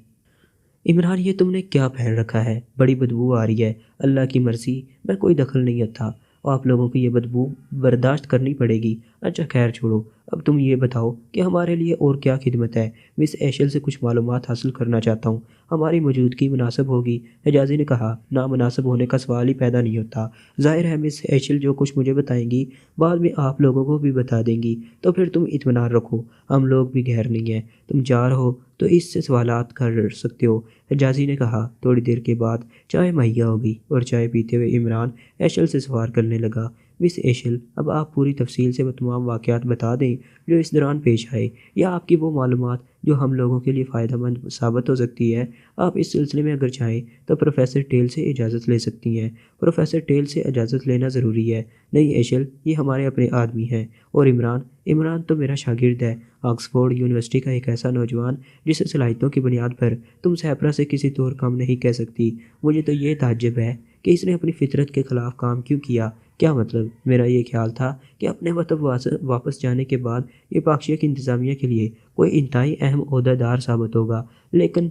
A: عمران، یہ تم نے کیا پہن رکھا ہے؟ بڑی بدبو آ رہی ہے۔ اللہ کی مرضی، میں کوئی دخل نہیں تھا، آپ لوگوں کو یہ بدبو برداشت کرنی پڑے گی۔ اچھا خیر چھوڑو، اب تم یہ بتاؤ کہ ہمارے لیے اور کیا خدمت ہے؟ مس ایشل سے کچھ معلومات حاصل کرنا چاہتا ہوں۔ ہماری موجودگی مناسب ہوگی؟ حجازی نے کہا، نامناسب ہونے کا سوال ہی پیدا نہیں ہوتا۔ ظاہر ہے مس ایشل جو کچھ مجھے بتائیں گی بعد میں آپ لوگوں کو بھی بتا دیں گی، تو پھر تم اطمینان رکھو، ہم لوگ بھی غیر نہیں ہیں۔ تم جا رہو تو اس سے سوالات کر سکتے ہو، حجازی نے کہا۔ تھوڑی دیر کے بعد چائے مہیا ہو گئی، اور چائے پیتے ہوئے عمران ایشل سے سوال کرنے لگا، مس ایشل، اب آپ پوری تفصیل سے وہ تمام واقعات بتا دیں جو اس دوران پیش آئے، یا آپ کی وہ معلومات جو ہم لوگوں کے لیے فائدہ مند ثابت ہو سکتی ہے۔ آپ اس سلسلے میں اگر چاہیں تو پروفیسر ٹیل سے اجازت لے سکتی ہیں۔ پروفیسر ٹیل سے اجازت لینا ضروری ہے؟ نہیں ایشل، یہ ہمارے اپنے آدمی ہیں۔ اور عمران تو میرا شاگرد ہے، آکسفورڈ یونیورسٹی کا ایک ایسا نوجوان جسے صلاحیتوں کی بنیاد پر تم سیپرا سے کسی طور کم نہیں کہہ سکتی۔ مجھے تو یہ تعجب ہے کہ اس نے اپنی فطرت کے خلاف کام کیوں کیا۔ کیا مطلب؟ میرا یہ خیال تھا کہ اپنے وطن واپس جانے کے بعد یہ پاکشیا کی انتظامیہ کے لیے کوئی انتہائی اہم عہدہ دار ثابت ہوگا، لیکن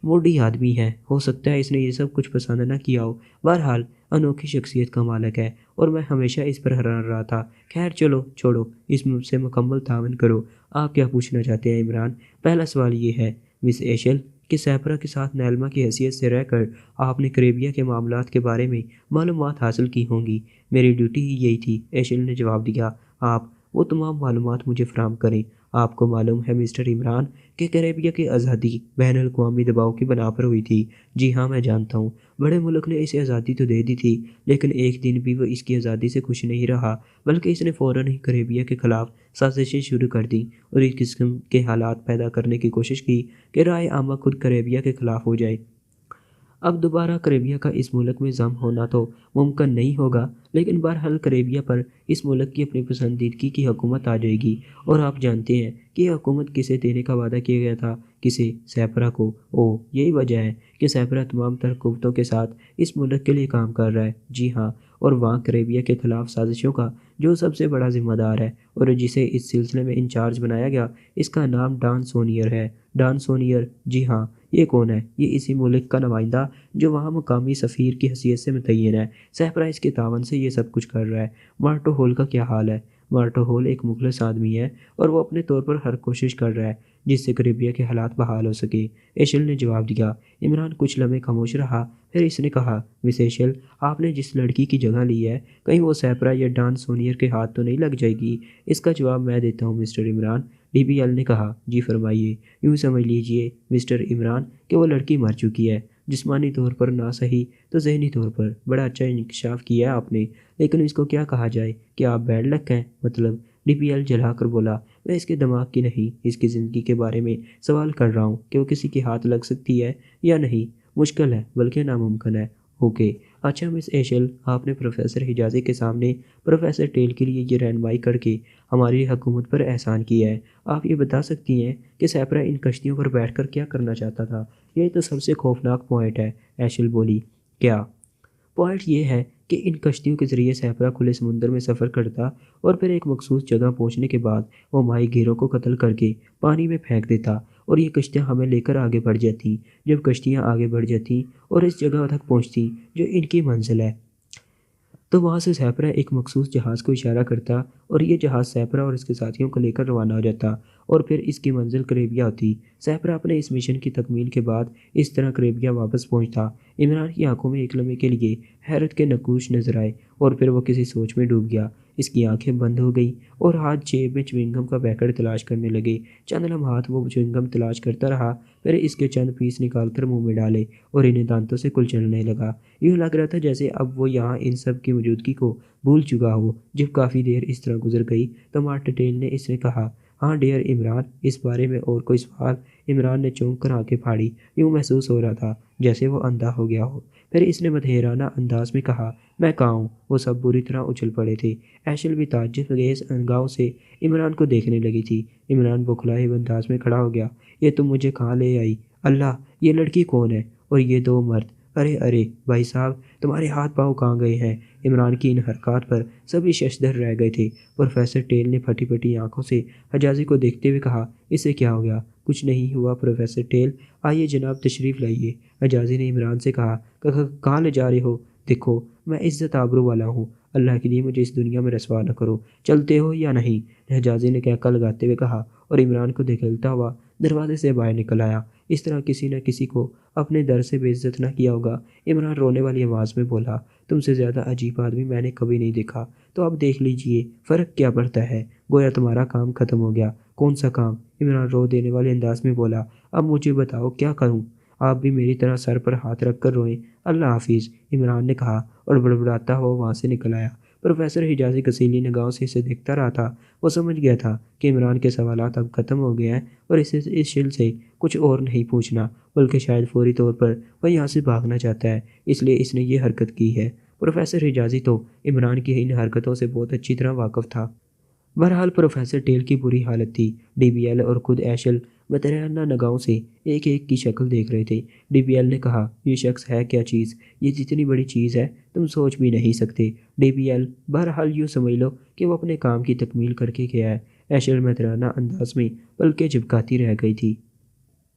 A: موڈی آدمی ہے، ہو سکتا ہے اس نے یہ سب کچھ پسند نہ کیا ہو۔ بہرحال انوکھی شخصیت کا مالک ہے، اور میں ہمیشہ اس پر حیران رہا تھا۔ خیر چلو چھوڑو، اس سے مکمل تعاون کرو۔ آپ کیا پوچھنا چاہتے ہیں عمران؟ پہلا سوال یہ ہے مس ایشل کہ سیپرا کے ساتھ نیلما کی حیثیت سے رہ کر آپ نے کریبیا کے معاملات کے بارے میں معلومات حاصل کی ہوں گی۔ میری ڈیوٹی ہی یہی تھی، ایشل نے جواب دیا۔ آپ وہ تمام معلومات مجھے فراہم کریں۔ آپ کو معلوم ہے مسٹر عمران کہ کریبیا کی آزادی بین الاقوامی دباؤ کی بنا پر ہوئی تھی۔ جی ہاں، میں جانتا ہوں، بڑے ملک نے اسے آزادی تو دے دی تھی، لیکن ایک دن بھی وہ اس کی آزادی سے خوش نہیں رہا، بلکہ اس نے فوراً ہی کریبیا کے خلاف سازشیں شروع کر دیں، اور اس قسم کے حالات پیدا کرنے کی کوشش کی کہ رائے عامہ خود کریبیا کے خلاف ہو جائے۔ اب دوبارہ کریبیا کا اس ملک میں ضم ہونا تو ممکن نہیں ہوگا، لیکن بہرحال کریبیا پر اس ملک کی اپنی پسندیدگی کی حکومت آ جائے گی، اور آپ جانتے ہیں کہ یہ حکومت کسے دینے کا وعدہ کیا گیا تھا؟ کسے؟ سیپرا کو۔ یہی وجہ ہے کہ سیپرا تمام تر قوتوں کے ساتھ اس ملک کے لیے کام کر رہا ہے۔ جی ہاں، اور وہاں کریبیا کے خلاف سازشوں کا جو سب سے بڑا ذمہ دار ہے اور جسے اس سلسلے میں انچارج بنایا گیا، اس کا نام ڈان سونیئر ہے۔ ڈان سونیئر؟ جی ہاں۔ یہ کون ہے؟ یہ اسی ملک کا نمائندہ جو وہاں مقامی سفیر کی حیثیت سے متعین ہے۔ سیپرا اس کے تعاون سے یہ سب کچھ کر رہا ہے۔ مارٹو ہول کا کیا حال ہے؟ مارٹو ہول ایک مخلص آدمی ہے، اور وہ اپنے طور پر ہر کوشش کر رہا ہے جس سے کریبیا کے حالات بحال ہو سکے۔ ایشل نے جواب دیا۔ عمران کچھ لمحے خاموش رہا، پھر اس نے کہا، مس ایشل، آپ نے جس لڑکی کی جگہ لی ہے، کہیں وہ سیپرا یا ڈان سونیئر کے ہاتھ تو نہیں لگ جائے گی؟ اس کا جواب میں دیتا ہوں Mister Imran, D B L نے کہا۔ جی فرمائیے۔ یوں سمجھ لیجئے مسٹر عمران کہ وہ لڑکی مر چکی ہے۔ جسمانی طور پر نہ صحیح تو ذہنی طور پر بڑا اچھا انکشاف کیا ہے آپ نے، لیکن اس کو کیا کہا جائے کہ آپ بیڈ لک ہیں؟ مطلب؟ ڈی پی ایل جلا کر بولا۔ میں اس کے دماغ کی نہیں، اس کی زندگی کے بارے میں سوال کر رہا ہوں کہ وہ کسی کے ہاتھ لگ سکتی ہے یا نہیں۔ مشکل ہے بلکہ ناممکن ہے۔ اوکے، اچھا مس ایشل، آپ نے پروفیسر حجازی کے سامنے پروفیسر ٹیل کے لیے یہ رہنمائی کر کے ہماری حکومت پر احسان کیا ہے۔ آپ یہ بتا سکتی ہیں کہ سیپرا ان کشتیوں پر بیٹھ کر کیا کرنا چاہتا تھا؟ یہ تو سب سے خوفناک پوائنٹ ہے، ایشل بولی۔ کیا پوائنٹ؟ یہ ہے کہ ان کشتیوں کے ذریعے سیپرا کھلے سمندر میں سفر کرتا اور پھر ایک مخصوص جگہ پہنچنے کے بعد وہ ماہی گیروں کو قتل کر کے پانی میں پھینک دیتا اور یہ کشتیاں ہمیں لے کر آگے بڑھ جاتیں۔ جب کشتیاں آگے بڑھ جاتیں اور اس جگہ تک پہنچتی جو ان کی منزل ہے، تو وہاں سے سیپرا ایک مخصوص جہاز کو اشارہ کرتا اور یہ جہاز سیپرا اور اس کے ساتھیوں کو لے کر روانہ ہو جاتا اور پھر اس کی منزل کریبیا ہوتی۔ سیپرا اپنے اس مشن کی تکمیل کے بعد اس طرح کریبیا واپس پہنچتا۔ عمران کی آنکھوں میں ایک لمحے کے لیے حیرت کے نقوش نظر آئے اور پھر وہ کسی سوچ میں ڈوب گیا۔ اس کی آنکھیں بند ہو گئیں اور ہاتھ جیب میں چوئنگم کا پیکٹ تلاش کرنے لگے۔ چند لمحات وہ چوئنگم تلاش کرتا رہا، پھر اس کے چند پیس نکال کر منہ میں ڈالے اور انہیں دانتوں سے کلچلنے لگا۔ یوں لگ رہا تھا جیسے اب وہ یہاں ان سب کی موجودگی کو بھول چکا ہو۔ جب کافی دیر اس طرح گزر گئی تو مارٹن ٹیل نے اس نے کہا، ہاں ڈیئر عمران، اس بارے میں اور کوئی سوال؟ عمران نے چونک کر آنکھیں پھاڑی، یوں محسوس ہو رہا تھا جیسے وہ اندھا ہو گیا ہو۔ پھر اس نے مدہیرانہ انداز میں کہا، میں کہاں ہوں؟ وہ سب بری طرح اچھل پڑے تھے۔ ایشل بھی تعجب خیز نگاہوں سے عمران کو دیکھنے لگی تھی۔ عمران بوکھلائے ہوئے انداز میں کھڑا ہو گیا، یہ تم مجھے کہاں لے آئی؟ اللہ، یہ لڑکی کون ہے؟ اور یہ دو مرد؟ ارے ارے بھائی صاحب، تمہارے ہاتھ پاؤں کہاں گئے ہیں؟ عمران کی ان حرکات پر سبھی ششدر رہ گئے تھے۔ پروفیسر ٹیل نے پھٹی پھٹی آنکھوں سے حجازی کو دیکھتے ہوئے کہا، اسے کیا ہو گیا؟ کچھ نہیں ہوا پروفیسر ٹیل، آئیے جناب تشریف لائیے۔ حجازی نے عمران سے کہا، کہاں لے جا رہے ہو؟ دیکھو میں عزت آبرو والا ہوں، اللہ کے لیے مجھے اس دنیا میں رسوا نہ کرو، چلتے ہو یا نہیں؟ حجازی نے کہکا لگاتے ہوئے کہا اور عمران کو دھکیلتا ہوا دروازے سے باہر نکل آیا۔ اس طرح کسی نہ کسی کو اپنے در سے بے عزت نہ کیا ہوگا۔ عمران رونے والی آواز میں بولا، تم سے زیادہ عجیب آدمی میں نے کبھی نہیں دیکھا، تو اب دیکھ لیجئے فرق کیا پڑتا ہے، گویا تمہارا کام ختم ہو گیا۔ کون سا کام؟ عمران رو دینے والے انداز میں بولا، اب مجھے بتاؤ کیا کروں؟ آپ بھی میری طرح سر پر ہاتھ رکھ کر روئیں۔ اللہ حافظ، عمران نے کہا اور بڑبڑاتا ہوا وہاں سے نکل آیا۔ پروفیسر حجازی کسیلی نگاہوں سے اسے دیکھتا رہا تھا۔ وہ سمجھ گیا تھا کہ عمران کے سوالات اب ختم ہو گئے ہیں اور اسے اس شل سے کچھ اور نہیں پوچھنا، بلکہ شاید فوری طور پر وہ یہاں سے بھاگنا چاہتا ہے، اس لیے اس نے یہ حرکت کی ہے۔ پروفیسر حجازی تو عمران کی ان حرکتوں سے بہت اچھی طرح واقف تھا۔ بہرحال پروفیسر ٹیل کی بری حالت تھی۔ ڈی بی ایل اور خود ایشل مترہنہ نگاہوں سے ایک ایک کی شکل دیکھ رہے تھے۔ ڈی بی ایل نے کہا، یہ شخص ہے کیا چیز؟ یہ جتنی بڑی چیز ہے تم سوچ بھی نہیں سکتے۔ ڈی بی ایل، بہرحال یوں سمجھ لو کہ وہ اپنے کام کی تکمیل کر کے گیا ہے۔ ایشل مترہنہ انداز میں پلکیں جھپکاتی رہ گئی تھی۔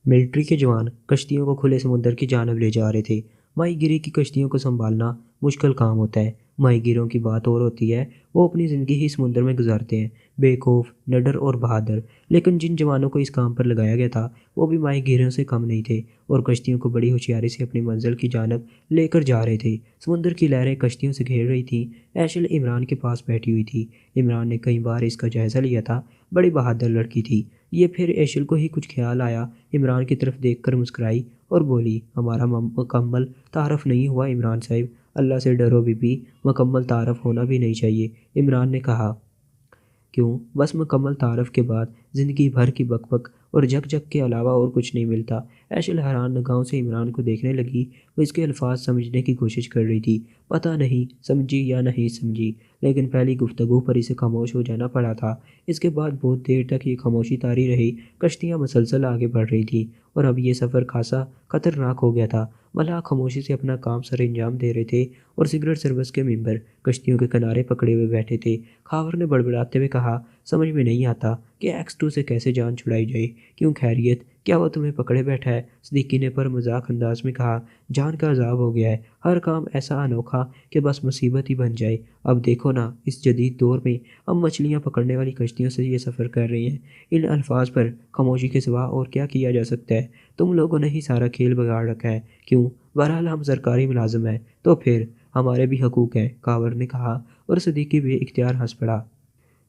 A: ملٹری کے جوان کشتیوں کو کھلے سمندر کی جانب لے جا رہے تھے۔ ماہی گیری کی کشتیوں کو سنبھالنا مشکل کام ہوتا ہے۔ ماہی گیروں کی بات اور ہوتی ہے، وہ اپنی زندگی ہی سمندر میں گزارتے ہیں، بے خوف، نڈر اور بہادر۔ لیکن جن جوانوں کو اس کام پر لگایا گیا تھا وہ بھی ماہی گیروں سے کم نہیں تھے اور کشتیوں کو بڑی ہوشیاری سے اپنی منزل کی جانب لے کر جا رہے تھے۔ سمندر کی لہریں کشتیوں سے گھیر رہی تھیں۔ ایشل عمران کے پاس بیٹھی ہوئی تھی۔ عمران نے کئی بار اس کا جائزہ لیا تھا، بڑی بہادر لڑکی تھی یہ۔ پھر ایشل کو ہی کچھ خیال آیا، عمران کی طرف دیکھ کر مسکرائی اور بولی، ہمارا مکمل تعارف نہیں ہوا عمران صاحب، اللہ سے ڈرو بی بی، مکمل تعارف ہونا بھی نہیں چاہیے۔ عمران نے کہا، کیوں؟ بس مکمل تعارف کے بعد زندگی بھر کی بک بک اور جھک جھک کے علاوہ اور کچھ نہیں ملتا۔ ایشل حیران نگاہوں سے عمران کو دیکھنے لگی۔ وہ اس کے الفاظ سمجھنے کی کوشش کر رہی تھی، پتہ نہیں سمجھی یا نہیں سمجھی، لیکن پہلی گفتگو پر اسے خاموش ہو جانا پڑا تھا۔ اس کے بعد بہت دیر تک یہ خاموشی طاری رہی۔ کشتیاں مسلسل آگے بڑھ رہی تھیں اور اب یہ سفر خاصا خطرناک ہو گیا تھا۔ ملاح خاموشی سے اپنا کام سر انجام دے رہے تھے اور سگریٹ سروس کے ممبر کشتیوں کے کنارے پکڑے ہوئے بیٹھے تھے۔ خاور نے بڑبڑاتے ہوئے کہا، سمجھ میں نہیں آتا کہ ایکس 2 سے کیسے جان چھڑائی جائے، کیوں خیریت؟ کیا وہ تمہیں پکڑے بیٹھا ہے؟ صدیقی نے پر مذاق انداز میں کہا۔ جان کا عذاب ہو گیا ہے، ہر کام ایسا انوکھا کہ بس مصیبت ہی بن جائے۔ اب دیکھو نا، اس جدید دور میں ہم مچھلیاں پکڑنے والی کشتیوں سے یہ سفر کر رہے ہیں۔ ان الفاظ پر خاموشی کے سوا اور کیا کیا جا سکتا ہے؟ تم لوگوں نے ہی سارا کھیل بگاڑ رکھا ہے۔ کیوں؟ بہرحال ہم سرکاری ملازم ہیں، تو پھر ہمارے بھی حقوق ہیں، کاور نے کہا، اور صدیقی بے اختیار ہنس پڑا۔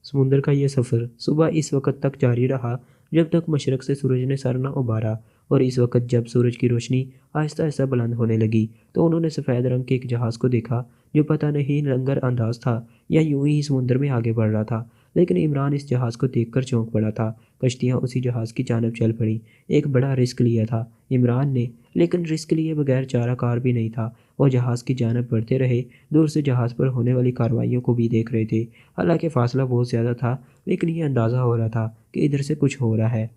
A: سمندر کا یہ سفر صبح اس وقت تک جاری رہا جب تک مشرق سے سورج نے سر نہ ابھارا، اور اس وقت جب سورج کی روشنی آہستہ آہستہ بلند ہونے لگی تو انہوں نے سفید رنگ کے ایک جہاز کو دیکھا جو پتہ نہیں لنگر انداز تھا یا یوں ہی سمندر میں آگے بڑھ رہا تھا۔ لیکن عمران اس جہاز کو دیکھ کر چونک پڑا تھا۔ کشتیاں اسی جہاز کی جانب چل پڑیں۔ ایک بڑا رسک لیا تھا عمران نے، لیکن رسک لیے بغیر چارہ کار بھی نہیں تھا۔ وہ جہاز کی جانب بڑھتے رہے، دور سے جہاز پر ہونے والی کارروائیوں کو بھی دیکھ رہے تھے۔ حالانکہ فاصلہ بہت زیادہ تھا، لیکن یہ اندازہ ہو رہا تھا کہ ادھر سے کچھ ہو رہا ہے۔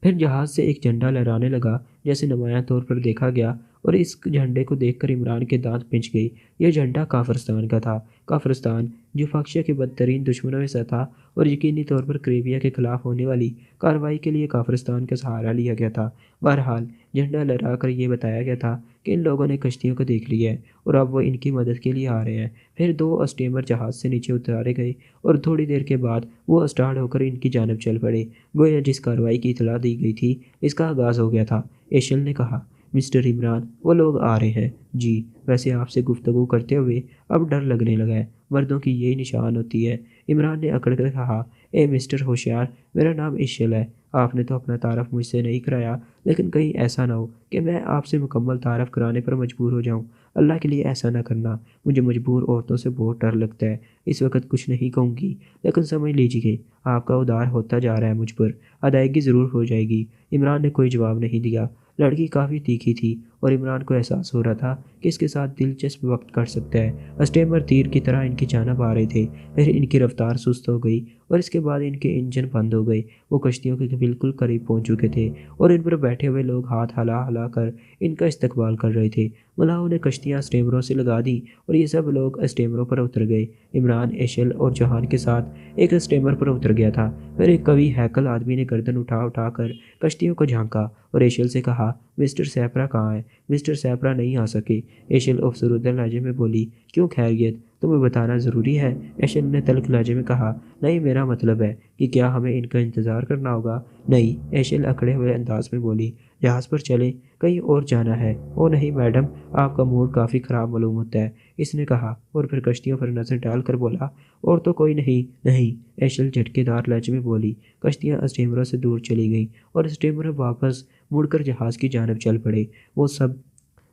A: پھر جہاز سے ایک جھنڈا لہرانے لگا جیسے نمایاں طور پر دیکھا گیا، اور اس جھنڈے کو دیکھ کر عمران کے دانت پنچ گئی۔ یہ جھنڈا کافرستان کا تھا۔ کافرستان جو فاکشیا کے بدترین دشمنوں میں سے تھا، اور یقینی طور پر کریبیا کے خلاف ہونے والی کارروائی کے لیے کافرستان کا سہارا لیا گیا تھا۔ بہرحال جھنڈا لہرا کر یہ بتایا گیا تھا کہ ان لوگوں نے کشتیوں کو دیکھ لیا ہے اور اب وہ ان کی مدد کے لیے آ رہے ہیں۔ پھر دو اسٹیمر جہاز سے نیچے اتارے گئے اور تھوڑی دیر کے بعد وہ اسٹارٹ ہو کر ان کی جانب چل پڑے۔ گویا جس کارروائی کی اطلاع دی گئی تھی اس کا آغاز ہو گیا تھا۔ ایشل نے کہا، مسٹر عمران، وہ لوگ آ رہے ہیں۔ جی، ویسے آپ سے گفتگو کرتے ہوئے اب ڈر لگنے لگا ہے۔ مردوں کی یہی نشان ہوتی ہے، عمران نے اکڑ کر کہا۔ اے مسٹر ہوشیار، میرا نام ایشل ہے۔ آپ نے تو اپنا تعارف مجھ سے نہیں کرایا، لیکن کہیں ایسا نہ ہو کہ میں آپ سے مکمل تعارف کرانے پر مجبور ہو جاؤں۔ اللہ کے لیے ایسا نہ کرنا، مجھے مجبور عورتوں سے بہت ڈر لگتا ہے۔ اس وقت کچھ نہیں کہوں گی، لیکن سمجھ لیجیے آپ کا ادار ہوتا جا رہا ہے مجھ پر۔ ادائیگی ضرور ہو جائے گی۔ عمران نے کوئی جواب نہیں دیا۔ لڑکی کافی تیکھی تھی اور عمران کو احساس ہو رہا تھا کہ اس کے ساتھ دلچسپ وقت کٹ سکتا ہے۔ اسٹیمر تیر کی طرح ان کی جانب آ رہے تھے، پھر ان کی رفتار سست ہو گئی اور اس کے بعد ان کے انجن بند ہو گئے۔ وہ کشتیوں کے بالکل قریب پہنچ چکے تھے اور ان پر بیٹھے ہوئے لوگ ہاتھ ہلا ہلا کر ان کا استقبال کر رہے تھے۔ ملاحوں نے کشتیاں اسٹیمروں سے لگا دیں اور یہ سب لوگ اسٹیمروں پر اتر گئے۔ عمران ایشل اور جوہان کے ساتھ ایک اسٹیمر پر اتر گیا تھا۔ پھر ایک قوی ہیکل آدمی نے گردن اٹھا اٹھا کر کشتیوں کو جھانکا اور ایشل سے کہا، مسٹر سیپرا کہاں ہے؟ مسٹر سیپرا نہیں آ سکے۔ ایشل افسردہ لہجے میں بولی، کیوں خیریت؟ تمہیں بتانا ضروری ہے؟ ایشل نے تلخ لہجے میں کہا، نہیں، میرا مطلب ہے کہ کیا ہمیں ان کا انتظار کرنا ہوگا؟ نہیں، ایشل اکڑے ہوئے انداز میں بولی، جہاز پر چلیں، کہیں اور جانا ہے؟ او نہیں میڈم، آپ کا موڈ کافی خراب معلوم ہوتا ہے، اس نے کہا، اور پھر کشتیوں پر نظر ڈال کر بولا، اور تو کوئی نہیں؟ نہیں، ایشل جھٹکے دار لہجے میں بولی۔ کشتیاں اسٹیمروں سے دور چلی گئیں اور اسٹیمر واپس مڑ کر جہاز کی جانب چل پڑے۔ وہ سب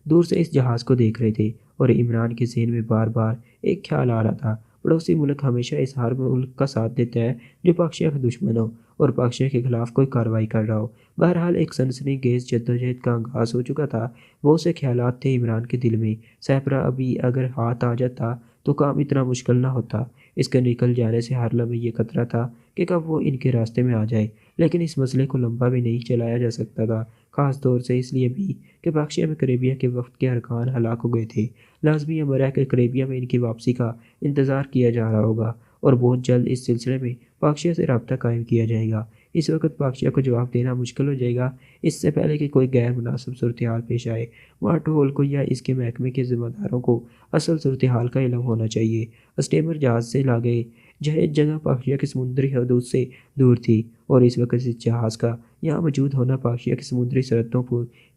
A: دور سے اس جہاز کو دیکھ رہے تھے اور عمران کے ذہن میں بار بار ایک خیال آ رہا تھا، پڑوسی ملک ہمیشہ اس ہر ملک کا ساتھ دیتا ہے جو پاکشیا کا دشمن ہو اور پاکشیا کے خلاف کوئی کارروائی کر رہا ہو۔ بہرحال ایک سنسنی خیز جدوجہد کا آغاز ہو چکا تھا۔ بہت سے خیالات تھے عمران کے دل میں۔ سیپرا ابھی اگر ہاتھ آ جاتا تو کام اتنا مشکل نہ ہوتا۔ اس کے نکل جانے سے ہر لمحے یہ خطرہ تھا کہ کب وہ ان کے راستے میں آ جائے، لیکن اس مسئلے کو لمبا بھی نہیں چلایا جا سکتا تھا، خاص طور سے اس لیے بھی کہ پاکشیا میں کریبیا کے وفد کے ارکان ہلاک ہو گئے تھے۔ لازمی امر ہے کہ کریبیا میں ان کی واپسی کا انتظار کیا جا رہا ہوگا اور بہت جلد اس سلسلے میں پاکشیا سے رابطہ قائم کیا جائے گا۔ اس وقت پاکشیا کو جواب دینا مشکل ہو جائے گا، اس سے پہلے کہ کوئی غیر مناسب صورتحال پیش آئے۔ مارٹو کو یا اس کے محکمے کے ذمہ داروں کو اصل صورتحال کا علم ہونا چاہیے۔ اسٹیمر جہاز سے لاگے جگہ پاکشیا کی سمندری حدود سے دور تھی، اور اس وقت اس جہاز کا یہاں موجود ہونا پاکشیا کی سمندری سرحدوں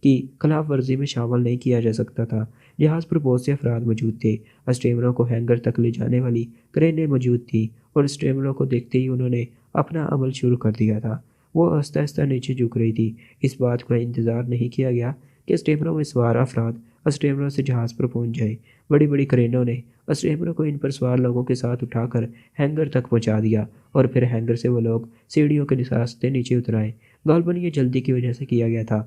A: کی خلاف ورزی میں شامل نہیں کیا جا سکتا تھا۔ جہاز پر بہت سے افراد موجود تھے۔ اسٹیمروں کو ہینگر تک لے جانے والی کرینیں موجود تھیں اور اسٹیمروں کو دیکھتے ہی انہوں نے اپنا عمل شروع کر دیا تھا۔ وہ آہستہ آہستہ نیچے جھک رہی تھی۔ اس بات کا انتظار نہیں کیا گیا کہ اسٹیمروں میں سوار افراد اسٹیمروں سے جہاز پر پہنچ جائیں۔ بڑی بڑی کرینوں نے اسٹیمروں کو ان پر سوار لوگوں کے ساتھ اٹھا کر ہینگر تک پہنچا دیا اور پھر ہینگر سے وہ لوگ سیڑھیوں کے راستے نیچے اترائے۔ غالباً یہ جلدی کی وجہ سے کیا گیا تھا۔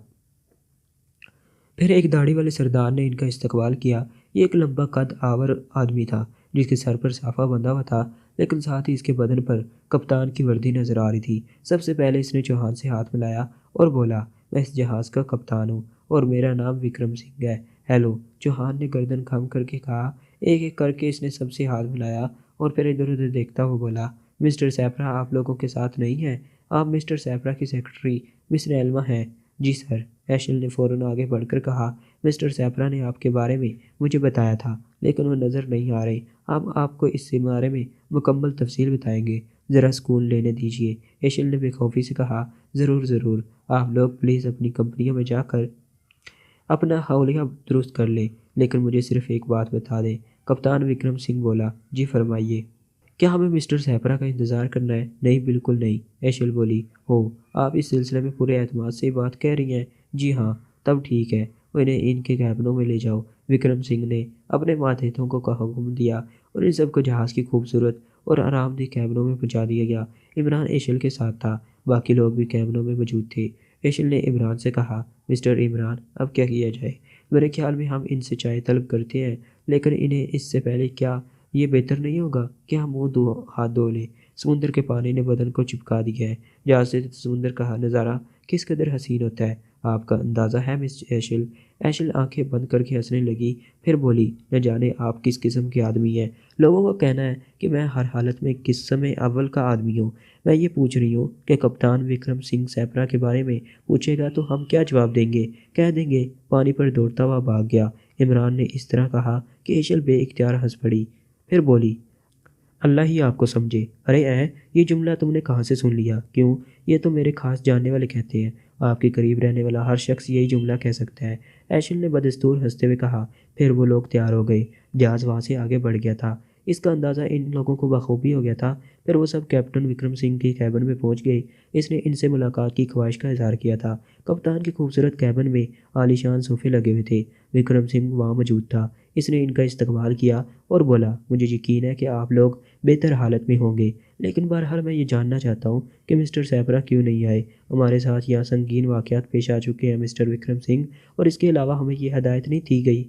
A: پھر ایک داڑھی والے سردار نے ان کا استقبال کیا۔ یہ ایک لمبا قد آور آدمی تھا جس کے سر پر صافہ بندھا ہوا تھا، لیکن ساتھ ہی اس کے بدن پر کپتان کی وردی نظر آ رہی تھی۔ سب سے پہلے اس نے چوہان سے ہاتھ ملایا اور بولا، میں اس جہاز کا کپتان ہوں اور میرا نام وکرم سنگھ ہے۔ ہیلو، چوہان نے گردن خم کر کے کہا۔ ایک ایک کر کے اس نے سب سے ہاتھ ملایا اور پھر ادھر ادھر دیکھتا ہوا بولا، مسٹر سیپرا آپ لوگوں کے ساتھ نہیں ہے؟ آپ مسٹر سیپرا کی سیکرٹری مس ریلما ہیں؟ جی سر، ایشل نے فوراً آگے بڑھ کر کہا۔ مسٹر سیپرا نے آپ کے بارے میں مجھے بتایا تھا، لیکن وہ نظر نہیں آ رہے۔ آپ کو اس کے بارے میں مکمل تفصیل بتائیں گے؟ ذرا سکون لینے دیجیے، ایشل نے بے خوفی سے کہا۔ ضرور ضرور، آپ لوگ پلیز اپنی کمپنیوں میں جا کر اپنا حولیہ درست کر لیں، لیکن مجھے صرف ایک بات بتا دیں۔ کپتان وکرم سنگھ بولا۔ جی فرمائیے۔ کیا ہمیں مسٹر سیپرا کا انتظار کرنا ہے؟ نہیں، بالکل نہیں، ایشل بولی۔ آپ اس سلسلے میں پورے اعتماد سے یہ بات کہہ رہی ہیں؟ جی ہاں۔ تب ٹھیک ہے، انہیں ان کے کیبنوں میں لے جاؤ۔ وکرم سنگھ نے اپنے ماتحتوں کو حکم دیا اور ان سب کو جہاز کی خوبصورت اور آرام دہ کیبنوں میں پہنچا دیا گیا۔ عمران ایشل کے ساتھ تھا، باقی لوگ بھی کیبنوں میں موجود تھے۔ ایشل نے عمران سے کہا، مسٹر عمران، اب کیا کیا جائے؟ میرے خیال میں ہم ان سے چائے طلب کرتے ہیں، لیکن انہیں اس سے پہلے کیا یہ بہتر نہیں ہوگا کہ ہم ہاتھ دھو لیں؟ سمندر کے پانی نے بدن کو چپکا دیا ہے۔ جہاز سے سمندر کا نظارہ کس قدر حسین ہوتا ہے، آپ کا اندازہ ہے مس ایشل؟ ایشل آنکھیں بند کر کے ہنسنے لگی، پھر بولی، نہ جانے آپ کس قسم کے آدمی ہیں۔ لوگوں کا کہنا ہے کہ میں ہر حالت میں قسم اول کا آدمی ہوں۔ میں یہ پوچھ رہی ہوں کہ کپتان وکرم سنگھ سیپرا کے بارے میں پوچھے گا تو ہم کیا جواب دیں گے؟ کہہ دیں گے پانی پر دوڑتا ہوا بھاگ گیا۔ عمران نے اس طرح کہا کہ ایشل بے اختیار ہنس پڑی، پھر بولی، اللہ ہی آپ کو سمجھے۔ ارے یہ جملہ تم نے کہاں سے سن لیا؟ کیوں؟ یہ تو میرے خاص جاننے والے کہتے ہیں۔ آپ کے قریب رہنے والا ہر شخص یہی جملہ کہہ سکتا ہے، ایشل نے بدستور ہنستے ہوئے کہا۔ پھر وہ لوگ تیار ہو گئے، جہاز وہاں سے آگے بڑھ گیا تھا۔ اس کا اندازہ ان لوگوں کو بخوبی ہو گیا تھا۔ پھر وہ سب کیپٹن وکرم سنگھ کے کیبن میں پہنچ گئے۔ اس نے ان سے ملاقات کی خواہش کا اظہار کیا تھا۔ کپتان کے خوبصورت کیبن میں عالی شان صوفے لگے ہوئے تھے۔ وکرم سنگھ وہاں موجود تھا۔ اس نے ان کا استقبال کیا اور بولا، مجھے یقین ہے کہ آپ لوگ بہتر حالت میں ہوں گے، لیکن بہرحال میں یہ جاننا چاہتا ہوں کہ مسٹر سیپرا کیوں نہیں آئے؟ ہمارے ساتھ یہاں سنگین واقعات پیش آ چکے ہیں مسٹر وکرم سنگھ، اور اس کے علاوہ ہمیں یہ ہدایت نہیں دی گئی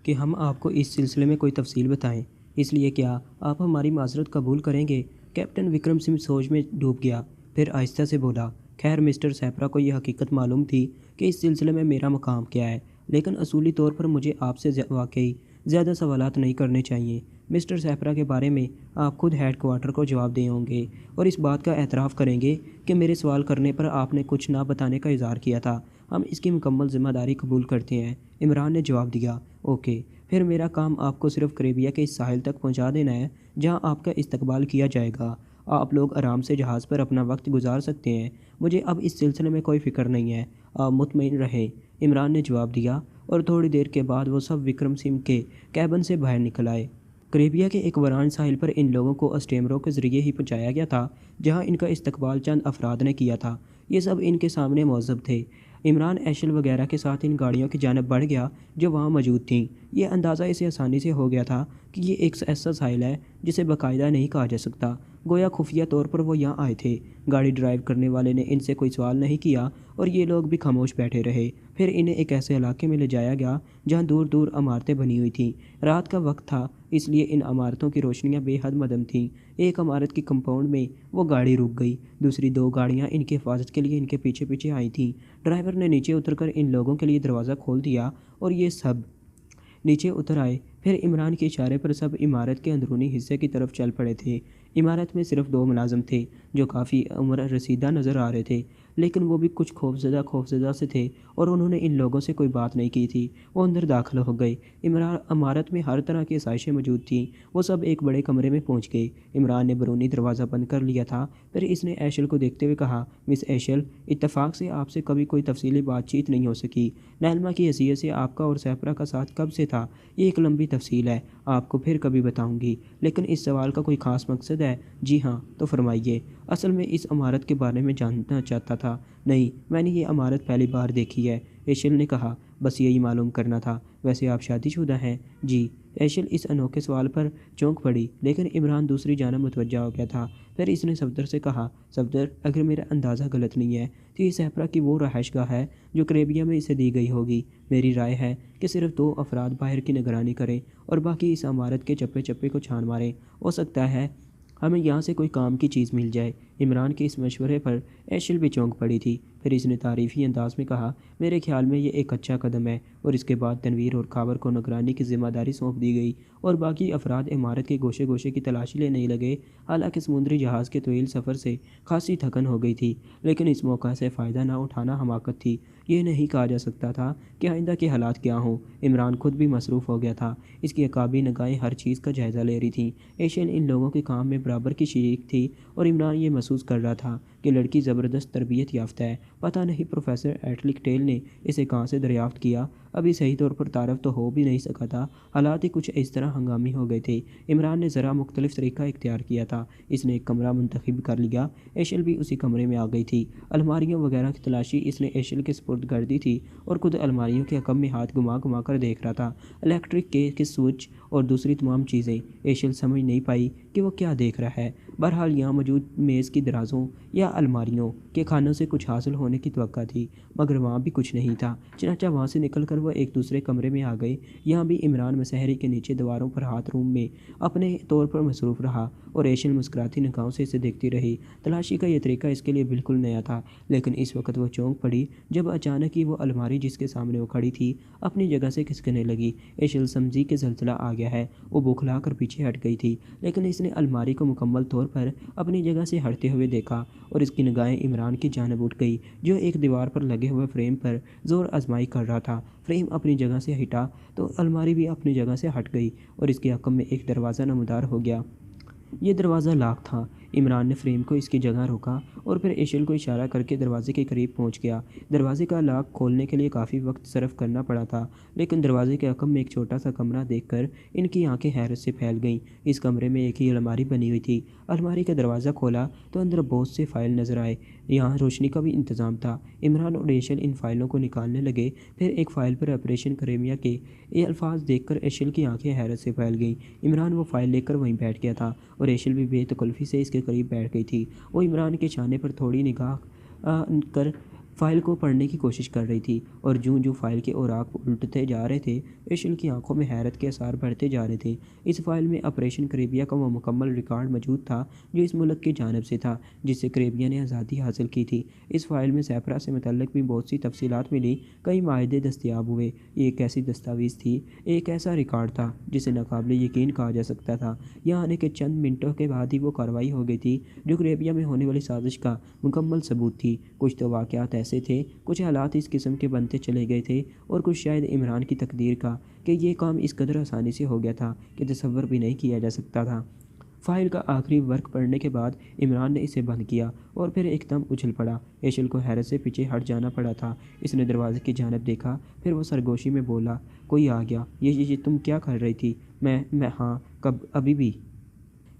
A: کہ ہم آپ کو اس سلسلے میں کوئی تفصیل بتائیں، اس لیے کیا آپ ہماری معذرت قبول کریں گے؟ کیپٹن وکرم سنگھ سوچ میں ڈوب گیا، پھر آہستہ سے بولا، خیر مسٹر سیپرا کو یہ حقیقت معلوم تھی کہ اس سلسلے میں میرا مقام کیا ہے، لیکن اصولی طور پر مجھے آپ سے واقعی زیادہ سوالات نہیں کرنے چاہیے۔ مسٹر سیپرا کے بارے میں آپ خود ہیڈ کوارٹر کو جواب دے ہوں گے اور اس بات کا اعتراف کریں گے کہ میرے سوال کرنے پر آپ نے کچھ نہ بتانے کا اظہار کیا تھا۔ ہم اس کی مکمل ذمہ داری قبول کرتے ہیں، عمران نے جواب دیا۔ اوکے، پھر میرا کام آپ کو صرف کریبیا کے اس ساحل تک پہنچا دینا ہے جہاں آپ کا استقبال کیا جائے گا۔ آپ لوگ آرام سے جہاز پر اپنا وقت گزار سکتے ہیں، مجھے اب اس سلسلے میں کوئی فکر نہیں ہے، آپ مطمئن رہیں، عمران نے جواب دیا، اور تھوڑی دیر کے بعد وہ سب وکرم سنگھ کے کیبن سے باہر نکل آئے۔ کریبیا کے ایک ویران ساحل پر ان لوگوں کو اسٹیمروں کے ذریعے ہی پہنچایا گیا تھا جہاں ان کا استقبال چند افراد نے کیا تھا۔ یہ سب ان کے سامنے موظف تھے۔ عمران ایشل وغیرہ کے ساتھ ان گاڑیوں کی جانب بڑھ گیا جو وہاں موجود تھیں۔ یہ اندازہ اسے آسانی سے ہو گیا تھا کہ یہ ایک ایسا ساحل ہے جسے باقاعدہ نہیں کہا جا سکتا، گویا خفیہ طور پر وہ یہاں آئے تھے۔ گاڑی ڈرائیو کرنے والے نے ان سے کوئی سوال نہیں کیا اور یہ لوگ بھی خاموش بیٹھے رہے۔ پھر انہیں ایک ایسے علاقے میں لے جایا گیا جہاں دور دور عمارتیں بنی ہوئی تھیں۔ رات کا وقت تھا، اس لیے ان عمارتوں کی روشنیاں بے حد مدھم تھیں۔ ایک عمارت کی کمپاؤنڈ میں وہ گاڑی رک گئی، دوسری دو گاڑیاں ان کی حفاظت کے لیے ان کے پیچھے پیچھے آئی تھیں۔ ڈرائیور نے نیچے اتر کر ان لوگوں کے لیے دروازہ کھول دیا اور یہ سب نیچے اتر آئے۔ پھر عمران کے اشارے پر سب عمارت کے اندرونی حصے کی طرف چل پڑے تھے۔ عمارت میں صرف دو ملازم تھے جو کافی عمر رسیدہ نظر آ رہے تھے، لیکن وہ بھی کچھ خوفزدہ سے تھے اور انہوں نے ان لوگوں سے کوئی بات نہیں کی تھی۔ وہ اندر داخل ہو گئے۔ عمارت میں ہر طرح کی آسائشیں موجود تھیں۔ وہ سب ایک بڑے کمرے میں پہنچ گئے۔ عمران نے برونی دروازہ بند کر لیا تھا، پھر اس نے ایشل کو دیکھتے ہوئے کہا، مس ایشل، اتفاق سے آپ سے کبھی کوئی تفصیلی بات چیت نہیں ہو سکی۔ نیلما کی حیثیت سے آپ کا اور سیپرا کا ساتھ کب سے تھا؟ یہ ایک لمبی تفصیل ہے، آپ کو پھر کبھی بتاؤں گی، لیکن اس سوال کا کوئی خاص مقصد ہے؟ جی ہاں، تو فرمائیے۔ اصل میں اس عمارت کے بارے میں جاننا چاہتا تھا۔ نہیں، میں نے یہ عمارت پہلی بار دیکھی ہے، ایشل نے کہا، بس یہی معلوم کرنا تھا۔ ویسے آپ شادی شدہ ہیں؟ جی۔ ایشل اس انوکھے سوال پر چونک پڑی، لیکن عمران دوسری جانب متوجہ ہو گیا تھا۔ پھر اس نے صفدر سے کہا، صفدر، اگر میرا اندازہ غلط نہیں ہے تو یہ سیپرا کی وہ رہائش گاہ ہے جو کریبیا میں اسے دی گئی ہوگی۔ میری رائے ہے کہ صرف دو افراد باہر کی نگرانی کریں اور باقی اس عمارت کے چپے چپے کو چھان ماریں، ہو سکتا ہے ہمیں یہاں سے کوئی کام کی چیز مل جائے۔ عمران کے اس مشورے پر ایشل بھی چونک پڑی تھی۔ پھر اس نے تعریفی انداز میں کہا، میرے خیال میں یہ ایک اچھا قدم ہے، اور اس کے بعد تنویر اور خاور کو نگرانی کی ذمہ داری سونپ دی گئی اور باقی افراد عمارت کے گوشے گوشے کی تلاشی لینے لگے۔ حالانکہ سمندری جہاز کے طویل سفر سے خاصی تھکن ہو گئی تھی، لیکن اس موقع سے فائدہ نہ اٹھانا حماقت تھی۔ یہ نہیں کہا جا سکتا تھا کہ آئندہ کے حالات کیا ہوں۔ عمران خود بھی مصروف ہو گیا تھا، اس کی اکابی نگاہیں ہر چیز کا جائزہ لے رہی تھیں۔ ایشل ان لوگوں کے کام میں برابر کی شریک تھی اور عمران یہ محسوس کر رہا تھا کہ لڑکی زبردست تربیت یافتہ ہے۔ پتہ نہیں پروفیسر ایٹلک ٹیل نے اسے کہاں سے دریافت کیا، ابھی صحیح طور پر تعارف تو ہو بھی نہیں سکا تھا۔ حالات ہی کچھ اس طرح ہنگامی ہو گئے تھے۔ عمران نے ذرا مختلف طریقہ اختیار کیا تھا۔ اس نے ایک کمرہ منتخب کر لیا۔ ایشل بھی اسی کمرے میں آ گئی تھی۔ الماریوں وغیرہ کی تلاشی اس نے ایشل کے سپرد کر دی تھی اور خود الماریوں کے حکم میں ہاتھ گھما گھما کر دیکھ رہا تھا۔ الیکٹرک کے سوئچ اور دوسری تمام چیزیں۔ ایشل سمجھ نہیں پائی کہ وہ کیا دیکھ رہا ہے۔ بہرحال یہاں موجود میز کی درازوں یا الماریوں کے خانوں سے کچھ حاصل ہونے کی توقع تھی، مگر وہاں بھی کچھ نہیں تھا۔ چنانچہ وہاں سے نکل کر وہ ایک دوسرے کمرے میں آ گئے۔ یہاں بھی عمران مسحری کے نیچے دیواروں پر ہاتھ روم میں اپنے طور پر مصروف رہا اور ایشل مسکراتی نگاہوں سے اسے دیکھتی رہی۔ تلاشی کا یہ طریقہ اس کے لیے بالکل نیا تھا، لیکن اس وقت وہ چونک پڑی جب اچانک ہی وہ الماری جس کے سامنے وہ کھڑی تھی اپنی جگہ سے کھسکنے لگی۔ ایشل سمجھی کہ زلزلہ آ گیا ہے۔ وہ بوکھلا کر پیچھے ہٹ گئی تھی، لیکن اس نے الماری کو مکمل طور پر اپنی جگہ سے ہٹتے ہوئے دیکھا اور اس کی نگاہیں عمران کی جانب اٹھ گئی جو ایک دیوار پر لگے ہوئے فریم پر زور آزمائی کر رہا تھا۔ فریم اپنی جگہ سے ہٹا تو الماری بھی اپنی جگہ سے ہٹ گئی اور اس کے حکم میں ایک دروازہ نمودار ہو گیا۔ یہ دروازہ لاک تھا۔ عمران نے فریم کو اس کی جگہ روکا اور پھر ایشل کو اشارہ کر کے دروازے کے قریب پہنچ گیا۔ دروازے کا لاک کھولنے کے لیے کافی وقت صرف کرنا پڑا تھا، لیکن دروازے کے حکم میں ایک چھوٹا سا کمرہ دیکھ کر ان کی آنکھیں حیرت سے پھیل گئیں۔ اس کمرے میں ایک ہی الماری بنی ہوئی تھی۔ الماری کا دروازہ کھولا تو اندر بہت سے فائل نظر آئے۔ یہاں روشنی کا بھی انتظام تھا۔ عمران اور ایشل ان فائلوں کو نکالنے لگے۔ پھر ایک فائل پر آپریشن کریمیا کے یہ الفاظ دیکھ کر ایشل کی آنکھیں حیرت سے پھیل گئیں۔ عمران وہ فائل لے کر وہیں بیٹھ گیا تھا اور ایشل بھی بے تکلفی سے اس کے قریب بیٹھ گئی تھی۔ وہ عمران کے شانے پر تھوڑی نگاہ کر فائل کو پڑھنے کی کوشش کر رہی تھی اور جوں جوں فائل کے اوراق الٹتے جا رہے تھے ایشل کی آنکھوں میں حیرت کے آثار بڑھتے جا رہے تھے۔ اس فائل میں آپریشن کریبیا کا وہ مکمل ریکارڈ موجود تھا جو اس ملک کی جانب سے تھا جس سے کریبیا نے آزادی حاصل کی تھی۔ اس فائل میں سیپرا سے متعلق بھی بہت سی تفصیلات ملی، کئی معاہدے دستیاب ہوئے۔ یہ ایک ایسی دستاویز تھی، ایک ایسا ریکارڈ تھا جسے ناقابل یقین کہا جا سکتا تھا۔ یہاں آنے کے چند منٹوں کے بعد ہی وہ کارروائی ہو گئی تھی جو کریبیا میں ہونے والی سازش کا مکمل ثبوت تھی۔ کچھ تو واقعات ایسے تھے، کچھ حالات اس قسم کے بنتے چلے گئے تھے اور کچھ شاید عمران کی تقدیر کا کہ یہ کام اس قدر آسانی سے ہو گیا تھا کہ تصور بھی نہیں کیا جا سکتا تھا۔ فائل کا آخری ورق پڑھنے کے بعد عمران نے اسے بند کیا اور پھر ایک دم اچھل پڑا۔ ایشل کو حیرت سے پیچھے ہٹ جانا پڑا تھا۔ اس نے دروازے کی جانب دیکھا، پھر وہ سرگوشی میں بولا، کوئی آ گیا۔ یہ تم کیا کر رہی تھی؟ میں ہاں، کب؟ ابھی بھی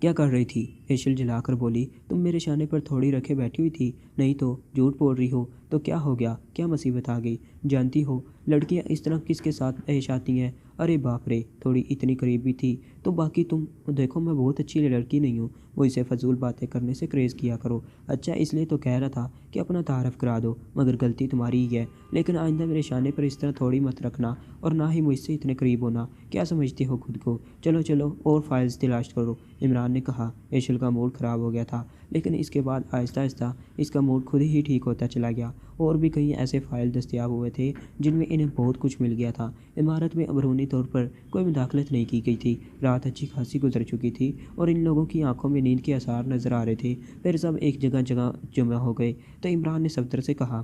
A: کیا کر رہی تھی؟ ایشل جلا کر بولی، تم میرے شانے پر تھوڑی رکھے بیٹھی ہوئی تھی؟ نہیں تو جھوٹ بول رہی ہو تو کیا ہو گیا؟ کیا مصیبت آ گئی؟ جانتی ہو لڑکیاں اس طرح کس کے ساتھ پیش آتی ہیں؟ ارے باپ رے، تھوڑی اتنی قریبی تھی تو باقی تم دیکھو میں بہت اچھی لڑکی نہیں ہوں۔ وہ اسے فضول باتیں کرنے سے گریز کیا کرو۔ اچھا اس لیے تو کہہ رہا تھا کہ اپنا تعارف کرا دو، مگر غلطی تمہاری ہی ہے۔ لیکن آئندہ میرے شانے پر اس طرح تھوڑی مت رکھنا اور نہ ہی مجھ سے اتنے قریب ہونا۔ کیا سمجھتے ہو خود کو؟ چلو چلو اور فائلز تلاش کرو، عمران نے کہا۔ ایشل کا موڈ خراب ہو گیا تھا، لیکن اس کے بعد آہستہ آہستہ اس کا موڈ خود ہی ٹھیک ہوتا چلا گیا۔ اور بھی کئی ایسے فائل دستیاب ہوئے تھے جن میں انہیں بہت کچھ مل گیا تھا۔ عمارت میں اندرونی طور پر کوئی مداخلت نہیں کی گئی تھی۔ رات اچھی خاصی گزر چکی تھی اور ان لوگوں کی آنکھوں میں نیند کے آثار نظر آ رہے تھے۔ پھر سب ایک جگہ جمع ہو گئے تو عمران نے صفدر سے کہا،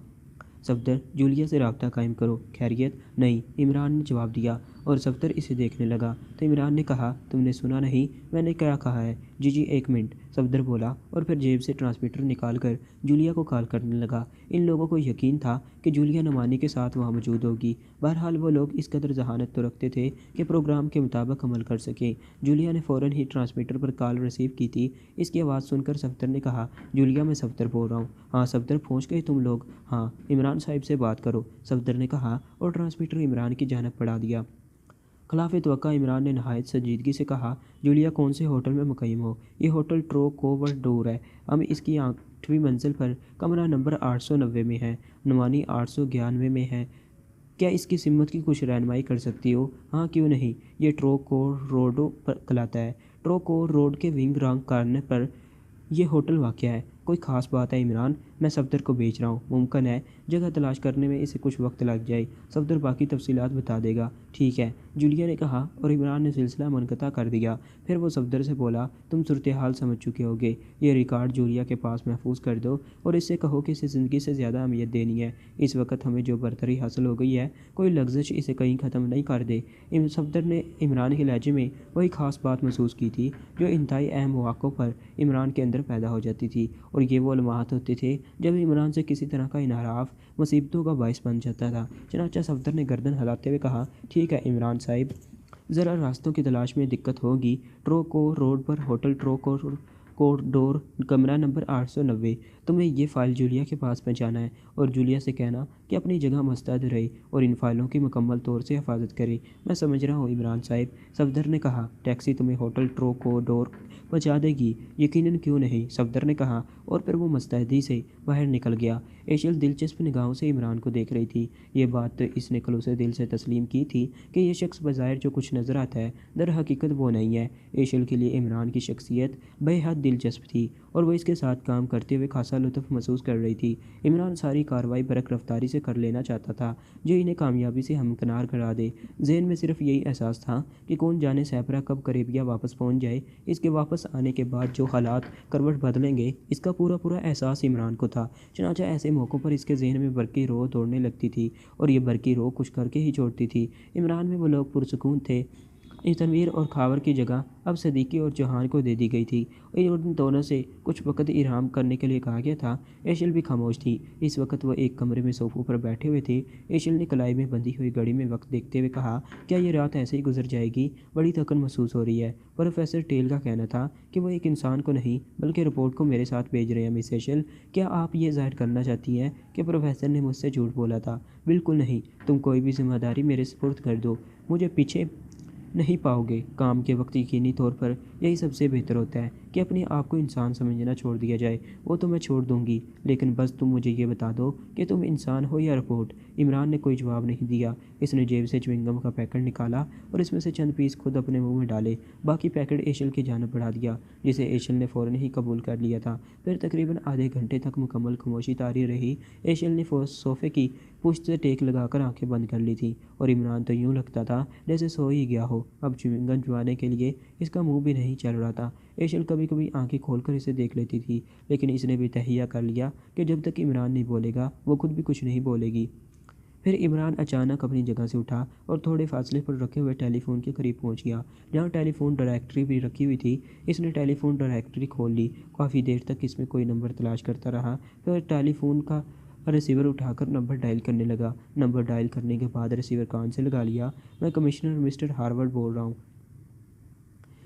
A: صفدر جولیا سے رابطہ قائم کرو۔ خیریت؟ نہیں، عمران نے جواب دیا اور صفدر اسے دیکھنے لگا تو عمران نے کہا، تم نے سنا نہیں میں نے کیا کہا ہے؟ جی ایک منٹ، صفدر بولا اور پھر جیب سے ٹرانسمیٹر نکال کر جولیا کو کال کرنے لگا۔ ان لوگوں کو یقین تھا کہ جولیا نعمانی کے ساتھ وہاں موجود ہوگی۔ بہرحال وہ لوگ اس قدر ذہانت تو رکھتے تھے کہ پروگرام کے مطابق عمل کر سکیں۔ جولیا نے فوراً ہی ٹرانسمیٹر پر کال ریسیو کی تھی۔ اس کی آواز سن کر صفدر نے کہا، جولیا میں صفدر بول رہا ہوں۔ ہاں صفدر، پہنچ گئے تم لوگ؟ ہاں، عمران صاحب سے بات کرو، صفدر نے کہا اور ٹرانسمیٹر عمران کی جانب بڑھا دیا۔ خلاف توقع عمران نے نہایت سنجیدگی سے کہا، جولیا کون سے ہوٹل میں مقیم ہو؟ یہ ہوٹل ٹروکوور ہے۔ ہم اس کی 8ویں منزل پر کمرہ نمبر 890 میں ہے، نعمانی 891 میں ہے۔ کیا اس کی سمت کی کچھ رہنمائی کر سکتی ہو؟ ہاں کیوں نہیں، یہ ٹروکور روڈ کہلاتا ہے۔ ٹروکور روڈ کے ونگ رانگ کارنر پر یہ ہوٹل واقع ہے۔ کوئی خاص بات ہے عمران؟ میں صفدر کو بھیج رہا ہوں، ممکن ہے جگہ تلاش کرنے میں اسے کچھ وقت لگ جائے، صفدر باقی تفصیلات بتا دے گا۔ ٹھیک ہے، جولیا نے کہا، اور عمران نے سلسلہ منقطع کر دیا۔ پھر وہ صفدر سے بولا، تم صورتحال سمجھ چکے ہوگے، یہ ریکارڈ جولیا کے پاس محفوظ کر دو اور اس سے کہو کہ اسے زندگی سے زیادہ اہمیت دینی ہے۔ اس وقت ہمیں جو برتری حاصل ہو گئی ہے، کوئی لغزش اسے کہیں ختم نہیں کر دے۔ صفدر نے عمران کے لہجے میں وہی خاص بات محسوس کی تھی جو انتہائی اہم مواقع پر عمران کے اندر پیدا ہو جاتی تھی، اور یہ وہ لمحات ہوتے تھے جب عمران سے کسی طرح کا انحراف مصیبتوں کا باعث بن جاتا تھا۔ چنانچہ صفدر نے گردن ہلاتے ہوئے کہا، ٹھیک ہے عمران صاحب، ذرا راستوں کی تلاش میں دقت ہوگی۔ ٹروکور روڈ پر ہوٹل کوڈور، کمرہ نمبر 890۔ تمہیں یہ فائل جولیا کے پاس پہنچانا ہے اور جولیا سے کہنا کہ اپنی جگہ مستعد رہے اور ان فائلوں کی مکمل طور سے حفاظت کرے۔ میں سمجھ رہا ہوں عمران صاحب، صفدر نے کہا۔ ٹیکسی تمہیں ہوٹل ٹروکوڈور پہنچا دے گی؟ یقیناً، کیوں نہیں، صفدر نے کہا، اور پھر وہ مستعدی سے باہر نکل گیا۔ ایشل دلچسپ نگاہوں سے عمران کو دیکھ رہی تھی۔ یہ بات تو اس نے خلوص دل سے تسلیم کی تھی کہ یہ شخص بظاہر جو کچھ نظر آتا ہے در حقیقت وہ نہیں ہے۔ ایشل کے لیے عمران کی شخصیت بے حد دلچسپ تھی اور وہ اس کے ساتھ کام کرتے ہوئے خاصا لطف محسوس کر رہی تھی۔ عمران ساری کارروائی برق رفتاری سے کر لینا چاہتا تھا جو انہیں کامیابی سے ہمکنار کرا دے۔ ذہن میں صرف یہی احساس تھا کہ کون جانے سیپرا کب کریبیا واپس پہنچ جائے۔ اس کے واپس آنے کے بعد جو حالات کروٹ بدلیں گے، اس کا پورا احساس عمران کو تھا۔ چنانچہ ایسے موقعوں پر اس کے ذہن میں برقی رو دوڑنے لگتی تھی اور یہ برقی رو کچھ کر کے ہی چھوڑتی تھی۔ عمران میں وہ لوگ پرسکون تھے۔ تنویر اور خاور کی جگہ اب صدیقی اور جوہان کو دے دی گئی تھی اور ان دونوں سے کچھ وقت آرام کرنے کے لیے کہا گیا تھا۔ ایشل بھی خاموش تھی۔ اس وقت وہ ایک کمرے میں صوفوں پر بیٹھے ہوئے تھے۔ ایشل نے کلائی میں بندھی ہوئی گھڑی میں وقت دیکھتے ہوئے کہا، کیا یہ رات ایسے ہی گزر جائے گی؟ بڑی تھکن محسوس ہو رہی ہے۔ پروفیسر ٹیل کا کہنا تھا کہ وہ ایک انسان کو نہیں بلکہ رپورٹ کو میرے ساتھ بھیج رہے ہیں۔ مس ایشل، کیا آپ یہ ظاہر کرنا چاہتی ہیں کہ پروفیسر نے مجھ سے جھوٹ بولا تھا؟ بالکل نہیں، تم کوئی بھی ذمہ داری میرے سپرد کر دو، مجھے پیچھے نہیں پاؤ گے۔ کام کے وقت یقینی طور پر یہی سب سے بہتر ہوتا ہے کہ اپنے آپ کو انسان سمجھنا چھوڑ دیا جائے۔ وہ تو میں چھوڑ دوں گی، لیکن بس تم مجھے یہ بتا دو کہ تم انسان ہو یا رپورٹ۔ عمران نے کوئی جواب نہیں دیا۔ اس نے جیب سے چوئنگم کا پیکٹ نکالا اور اس میں سے چند پیس خود اپنے منہ میں ڈالے۔ باقی پیکٹ ایشل کی جانب بڑھا دیا، جسے ایشل نے فوراً ہی قبول کر لیا تھا۔ پھر تقریباً آدھے گھنٹے تک مکمل خاموشی طاری رہی۔ ایشل نے صوفے کی پشت سے ٹیک لگا کر آنکھیں بند کر لی تھیں اور عمران تو یوں لگتا تھا جیسے سو ہی گیا ہو۔ اب چوئنگم چبانے کے لیے اس کا منہ بھی نہیں چل رہا تھا۔ ایشل کبھی کبھی آنکھیں کھول کر اسے دیکھ لیتی تھی، لیکن اس نے بھی تہیہ کر لیا کہ جب تک عمران نہیں بولے گا وہ خود بھی کچھ نہیں بولے گی۔ پھر عمران اچانک اپنی جگہ سے اٹھا اور تھوڑے فاصلے پر رکھے ہوئے ٹیلی فون کے قریب پہنچ گیا، جہاں ٹیلی فون ڈائریکٹری بھی رکھی ہوئی تھی۔ اس نے ٹیلی فون ڈائریکٹری کھول لی، کافی دیر تک اس میں کوئی نمبر تلاش کرتا رہا، پھر ٹیلی فون کا ریسیور اٹھا کر نمبر ڈائل کرنے لگا۔ نمبر ڈائل کرنے کے بعد ریسیور کان سے لگا لیا۔ میں کمشنر مسٹر ہارورڈ بول رہا ہوں،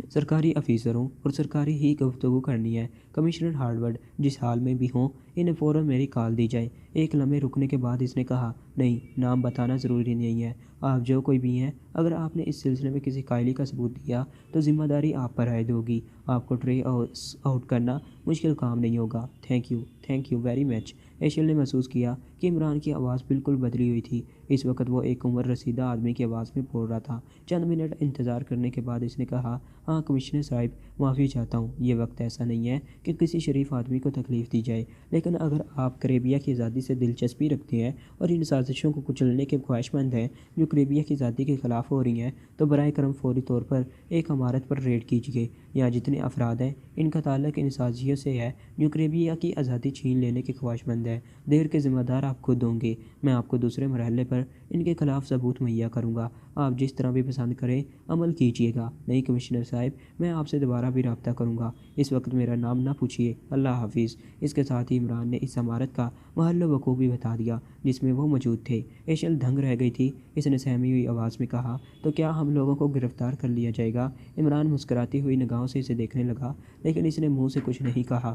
A: سرکاری افیسروں اور سرکاری ہی گفتگو کرنی ہے۔ کمشنر ہارورڈ جس حال میں بھی ہوں، انہیں فوراً میری کال دی جائے۔ ایک لمحے رکنے کے بعد اس نے کہا، نہیں، نام بتانا ضروری نہیں ہے، آپ جو کوئی بھی ہیں، اگر آپ نے اس سلسلے میں کسی قائلی کا ثبوت دیا تو ذمہ داری آپ پر عائد ہوگی۔ آپ کو ٹرے آؤٹ کرنا مشکل کام نہیں ہوگا۔ Thank you very much. Eshal نے محسوس کیا کہ عمران کی آواز بالکل بدلی ہوئی تھی۔ اس وقت وہ ایک عمر رسیدہ آدمی کی آواز میں بول رہا تھا۔ چند منٹ انتظار کرنے کے بعد اس نے کہا، ہاں کمشنر صاحب، معافی چاہتا ہوں، یہ وقت ایسا نہیں ہے کہ کسی شریف آدمی کو تکلیف دی جائے، لیکن اگر آپ کریبیا کی آزادی سے دلچسپی رکھتے ہیں اور ان سازشوں کو کچلنے کے خواہش مند ہیں جو کریبیا کی آزادی کے خلاف ہو رہی ہیں، تو برائے کرم فوری طور پر ایک عمارت پر ریڈ کیجیے۔ یہاں جتنے افراد ہیں، ان کا تعلق ان سازشوں سے ہے جو کریبیا کی آزادی چھین لینے کے خواہش مند ہیں۔ دیر کے ذمہ دار آپ خود ہوں گے۔ میں آپ کو دوسرے مرحلے پر ان کے خلاف ثبوت مہیا کروں گا۔ آپ جس طرح بھی پسند کریں عمل کیجیے گا۔ نہیں کمشنر صاحب، میں آپ سے دوبارہ بھی رابطہ کروں گا۔ اس وقت میرا نام نہ پوچھیے۔ اللہ حافظ۔ اس کے ساتھ ہی عمران نے اس عمارت کا محل وقوع بھی بتا دیا جس میں وہ موجود تھے۔ ایشل دھنگ رہ گئی تھی۔ اس نے سہمی ہوئی آواز میں کہا، تو کیا ہم لوگوں کو گرفتار کر لیا جائے گا؟ عمران مسکراتی ہوئی نگاہوں سے اسے دیکھنے لگا، لیکن اس نے منہ سے کچھ نہیں کہا۔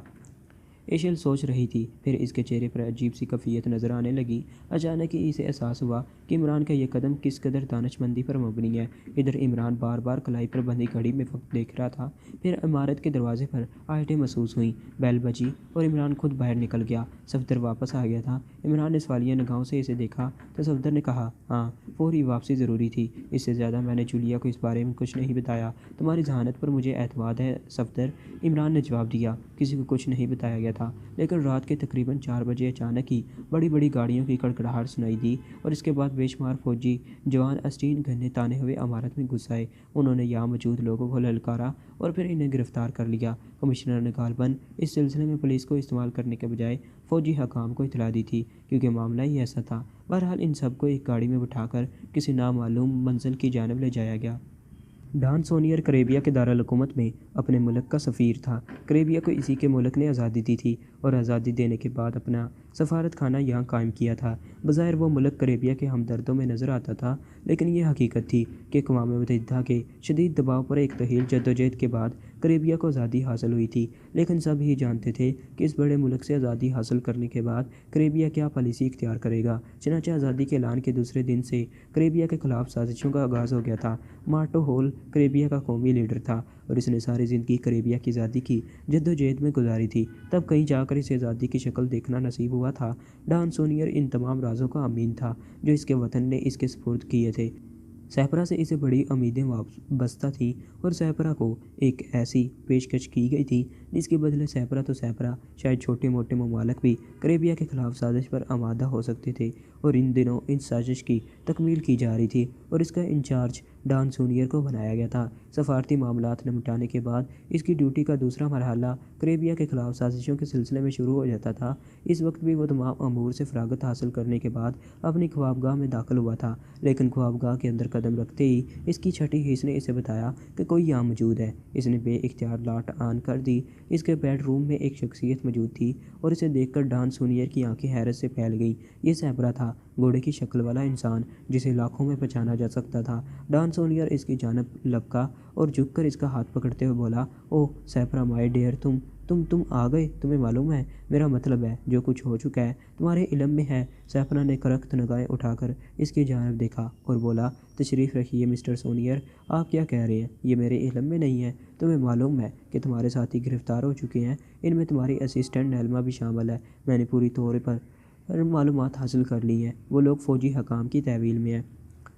A: ایشل سوچ رہی تھی، پھر اس کے چہرے پر عجیب سی کیفیت نظر آنے لگی۔ اچانک ہی اسے احساس ہوا کہ عمران کا یہ قدم کس قدر دانش مندی پر مبنی ہے۔ ادھر عمران بار بار کلائی پر بندھی گھڑی میں وقت دیکھ رہا تھا۔ پھر عمارت کے دروازے پر آہٹیں محسوس ہوئیں، بیل بجی اور عمران خود باہر نکل گیا۔ صفدر واپس آ گیا تھا۔ عمران نے سوالیہ نگاہوں سے اسے دیکھا تو صفدر نے کہا، ہاں، فوری واپسی ضروری تھی، اس سے زیادہ میں نے جولیا کو اس بارے میں کچھ نہیں بتایا۔ تمہاری ذہانت پر مجھے اعتماد ہے صفدر، عمران نے جواب دیا۔ کسی کو کچھ نہیں بتایا گیا تھا, لیکن رات کے تقریباً 4 بجے اچانک ہی بڑی بڑی گاڑیوں کی کڑکڑاہٹ سنائی دی اور اس کے بعد بے شمار فوجی جوان اسٹین گنیں تانے ہوئے عمارت میں گھس آئے. انہوں نے یہاں موجود لوگوں کو للکارا اور پھر انہیں گرفتار کر لیا. کمشنر نے غالباً اس سلسلے میں پولیس کو استعمال کرنے کے بجائے فوجی حکام کو اطلاع دی تھی, کیونکہ معاملہ ہی ایسا تھا. بہرحال ان سب کو ایک گاڑی میں بٹھا کر کسی نامعلوم منزل کی جانب لے جایا گیا. ڈان سونیئر کریبیا کے دارالحکومت میں اپنے ملک کا سفیر تھا. کریبیا کو اسی کے ملک نے آزادی دی تھی اور آزادی دینے کے بعد اپنا سفارت خانہ یہاں قائم کیا تھا. بظاہر وہ ملک کریبیا کے ہمدردوں میں نظر آتا تھا, لیکن یہ حقیقت تھی کہ اقوام متحدہ کے شدید دباؤ پر ایک طویل جدوجہد کے بعد کریبیا کو آزادی حاصل ہوئی تھی. لیکن سب ہی جانتے تھے کہ اس بڑے ملک سے آزادی حاصل کرنے کے بعد کریبیا کیا پالیسی اختیار کرے گا. چنانچہ آزادی کے اعلان کے دوسرے دن سے کریبیا کے خلاف سازشوں کا آغاز ہو گیا تھا. مارٹو ہول کریبیا کا قومی لیڈر تھا اور اس نے ساری زندگی کریبیا کی آزادی کی جدوجہد میں گزاری تھی. تب کہیں جا کر اسے آزادی کی شکل دیکھنا نصیب ہوا تھا. ڈان سونیئر ان تمام رازوں کا امین تھا جو اس کے وطن نے اس کے سپرد کیے تھے. سیپرا سے اسے بڑی امیدیں وابستہ تھیں اور سیپرا کو ایک ایسی پیشکش کی گئی تھی جس کے بدلے سیپرا تو سیپرا شاید چھوٹے موٹے ممالک بھی کریبیا کے خلاف سازش پر آمادہ ہو سکتے تھے. اور ان دنوں اس سازش کی تکمیل کی جا رہی تھی اور اس کا انچارج ڈان سونیئر کو بنایا گیا تھا. سفارتی معاملات نمٹانے کے بعد اس کی ڈیوٹی کا دوسرا مرحلہ کریبیا کے خلاف سازشوں کے سلسلے میں شروع ہو جاتا تھا. اس وقت بھی وہ تمام امور سے فراغت حاصل کرنے کے بعد اپنی خوابگاہ میں داخل ہوا تھا. لیکن خوابگاہ کے اندر قدم رکھتے ہی اس کی چھٹی حص نے اسے بتایا کہ کوئی یہاں موجود ہے. اس نے بے اختیار لائٹ آن کر دی. اس کے بیڈ روم میں ایک شخصیت موجود تھی اور اسے دیکھ کر ڈان سونیئر کی آنکھیں حیرت سے پھیل گئیں. یہ سیپرا تھا, گھوڑے کی شکل والا انسان جسے لاکھوں میں پہچانا جا سکتا تھا. ڈان سونیئر اس کی جانب لپکا اور جھک کر اس کا ہاتھ پکڑتے ہوئے بولا, اوہ سیپرا مائی ڈیئر, تم آ گئے. تمہیں معلوم ہے میرا مطلب ہے جو کچھ ہو چکا ہے تمہارے علم میں ہے. سیپرا نے کرخت نگاہیں اٹھا کر اس کی جانب دیکھا اور بولا, تشریف رکھیے مسٹر سونیئر. آپ کیا کہہ رہے ہیں؟ یہ میرے علم میں نہیں ہے. تمہیں معلوم ہے کہ تمہارے ساتھی گرفتار ہو چکے ہیں. ان میں تمہاری اسسٹنٹ نیلما بھی شامل ہے. میں نے پوری طور پر معلومات حاصل کر لی ہیں. وہ لوگ فوجی حکام کی تحویل میں ہیں.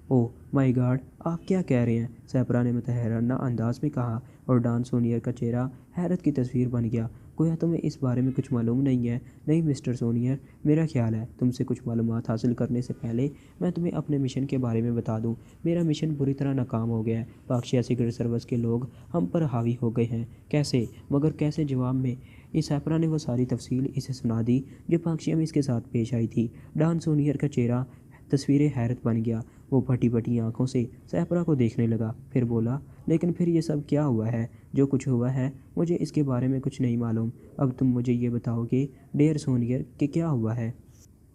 A: اوہ مائی گاڈ, آپ کیا کہہ رہے ہیں؟ سیپرا نے متحرانہ انداز میں کہا اور ڈان سونیئر کا چہرہ حیرت کی تصویر بن گیا. گویا تمہیں اس بارے میں کچھ معلوم نہیں ہے. نہیں مسٹر سونیئر, میرا خیال ہے تم سے کچھ معلومات حاصل کرنے سے پہلے میں تمہیں اپنے مشن کے بارے میں بتا دوں. میرا مشن بری طرح ناکام ہو گیا ہے. پاکشیا سیکرٹ سروس کے لوگ ہم پر حاوی ہو گئے ہیں. کیسے؟ مگر کیسے؟ جواب میں سیپرا نے وہ ساری تفصیل اسے سنا دی جو پاکشیا میں اس کے ساتھ پیش آئی تھی. ڈان سونیئر کا چہرہ تصویر حیرت بن گیا. وہ پھٹی پھٹی آنکھوں سے سیپرا کو دیکھنے لگا, پھر بولا, لیکن پھر یہ سب کیا ہوا ہے؟ جو کچھ ہوا ہے مجھے اس کے بارے میں کچھ نہیں معلوم. اب تم مجھے یہ بتاؤ کہ ڈیئر سونیئر کہ کیا ہوا ہے؟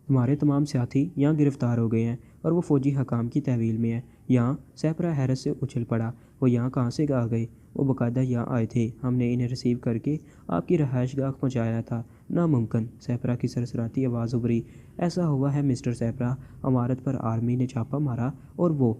A: تمہارے تمام ساتھی یہاں گرفتار ہو گئے ہیں اور وہ فوجی حکام کی تحویل میں ہیں. یہاں؟ سیپرا حیرت سے اچھل پڑا. وہ یہاں کہاں سے آ گئے؟ وہ باقاعدہ یہاں آئے تھے. ہم نے انہیں ریسیو کر کے آپ کی رہائش گاہ پہنچایا تھا. ناممکن. سیپرا کی سرسراتی آواز ابھری. ایسا ہوا ہے مسٹر سیپرا, عمارت پر آرمی نے چھاپا مارا اور وہ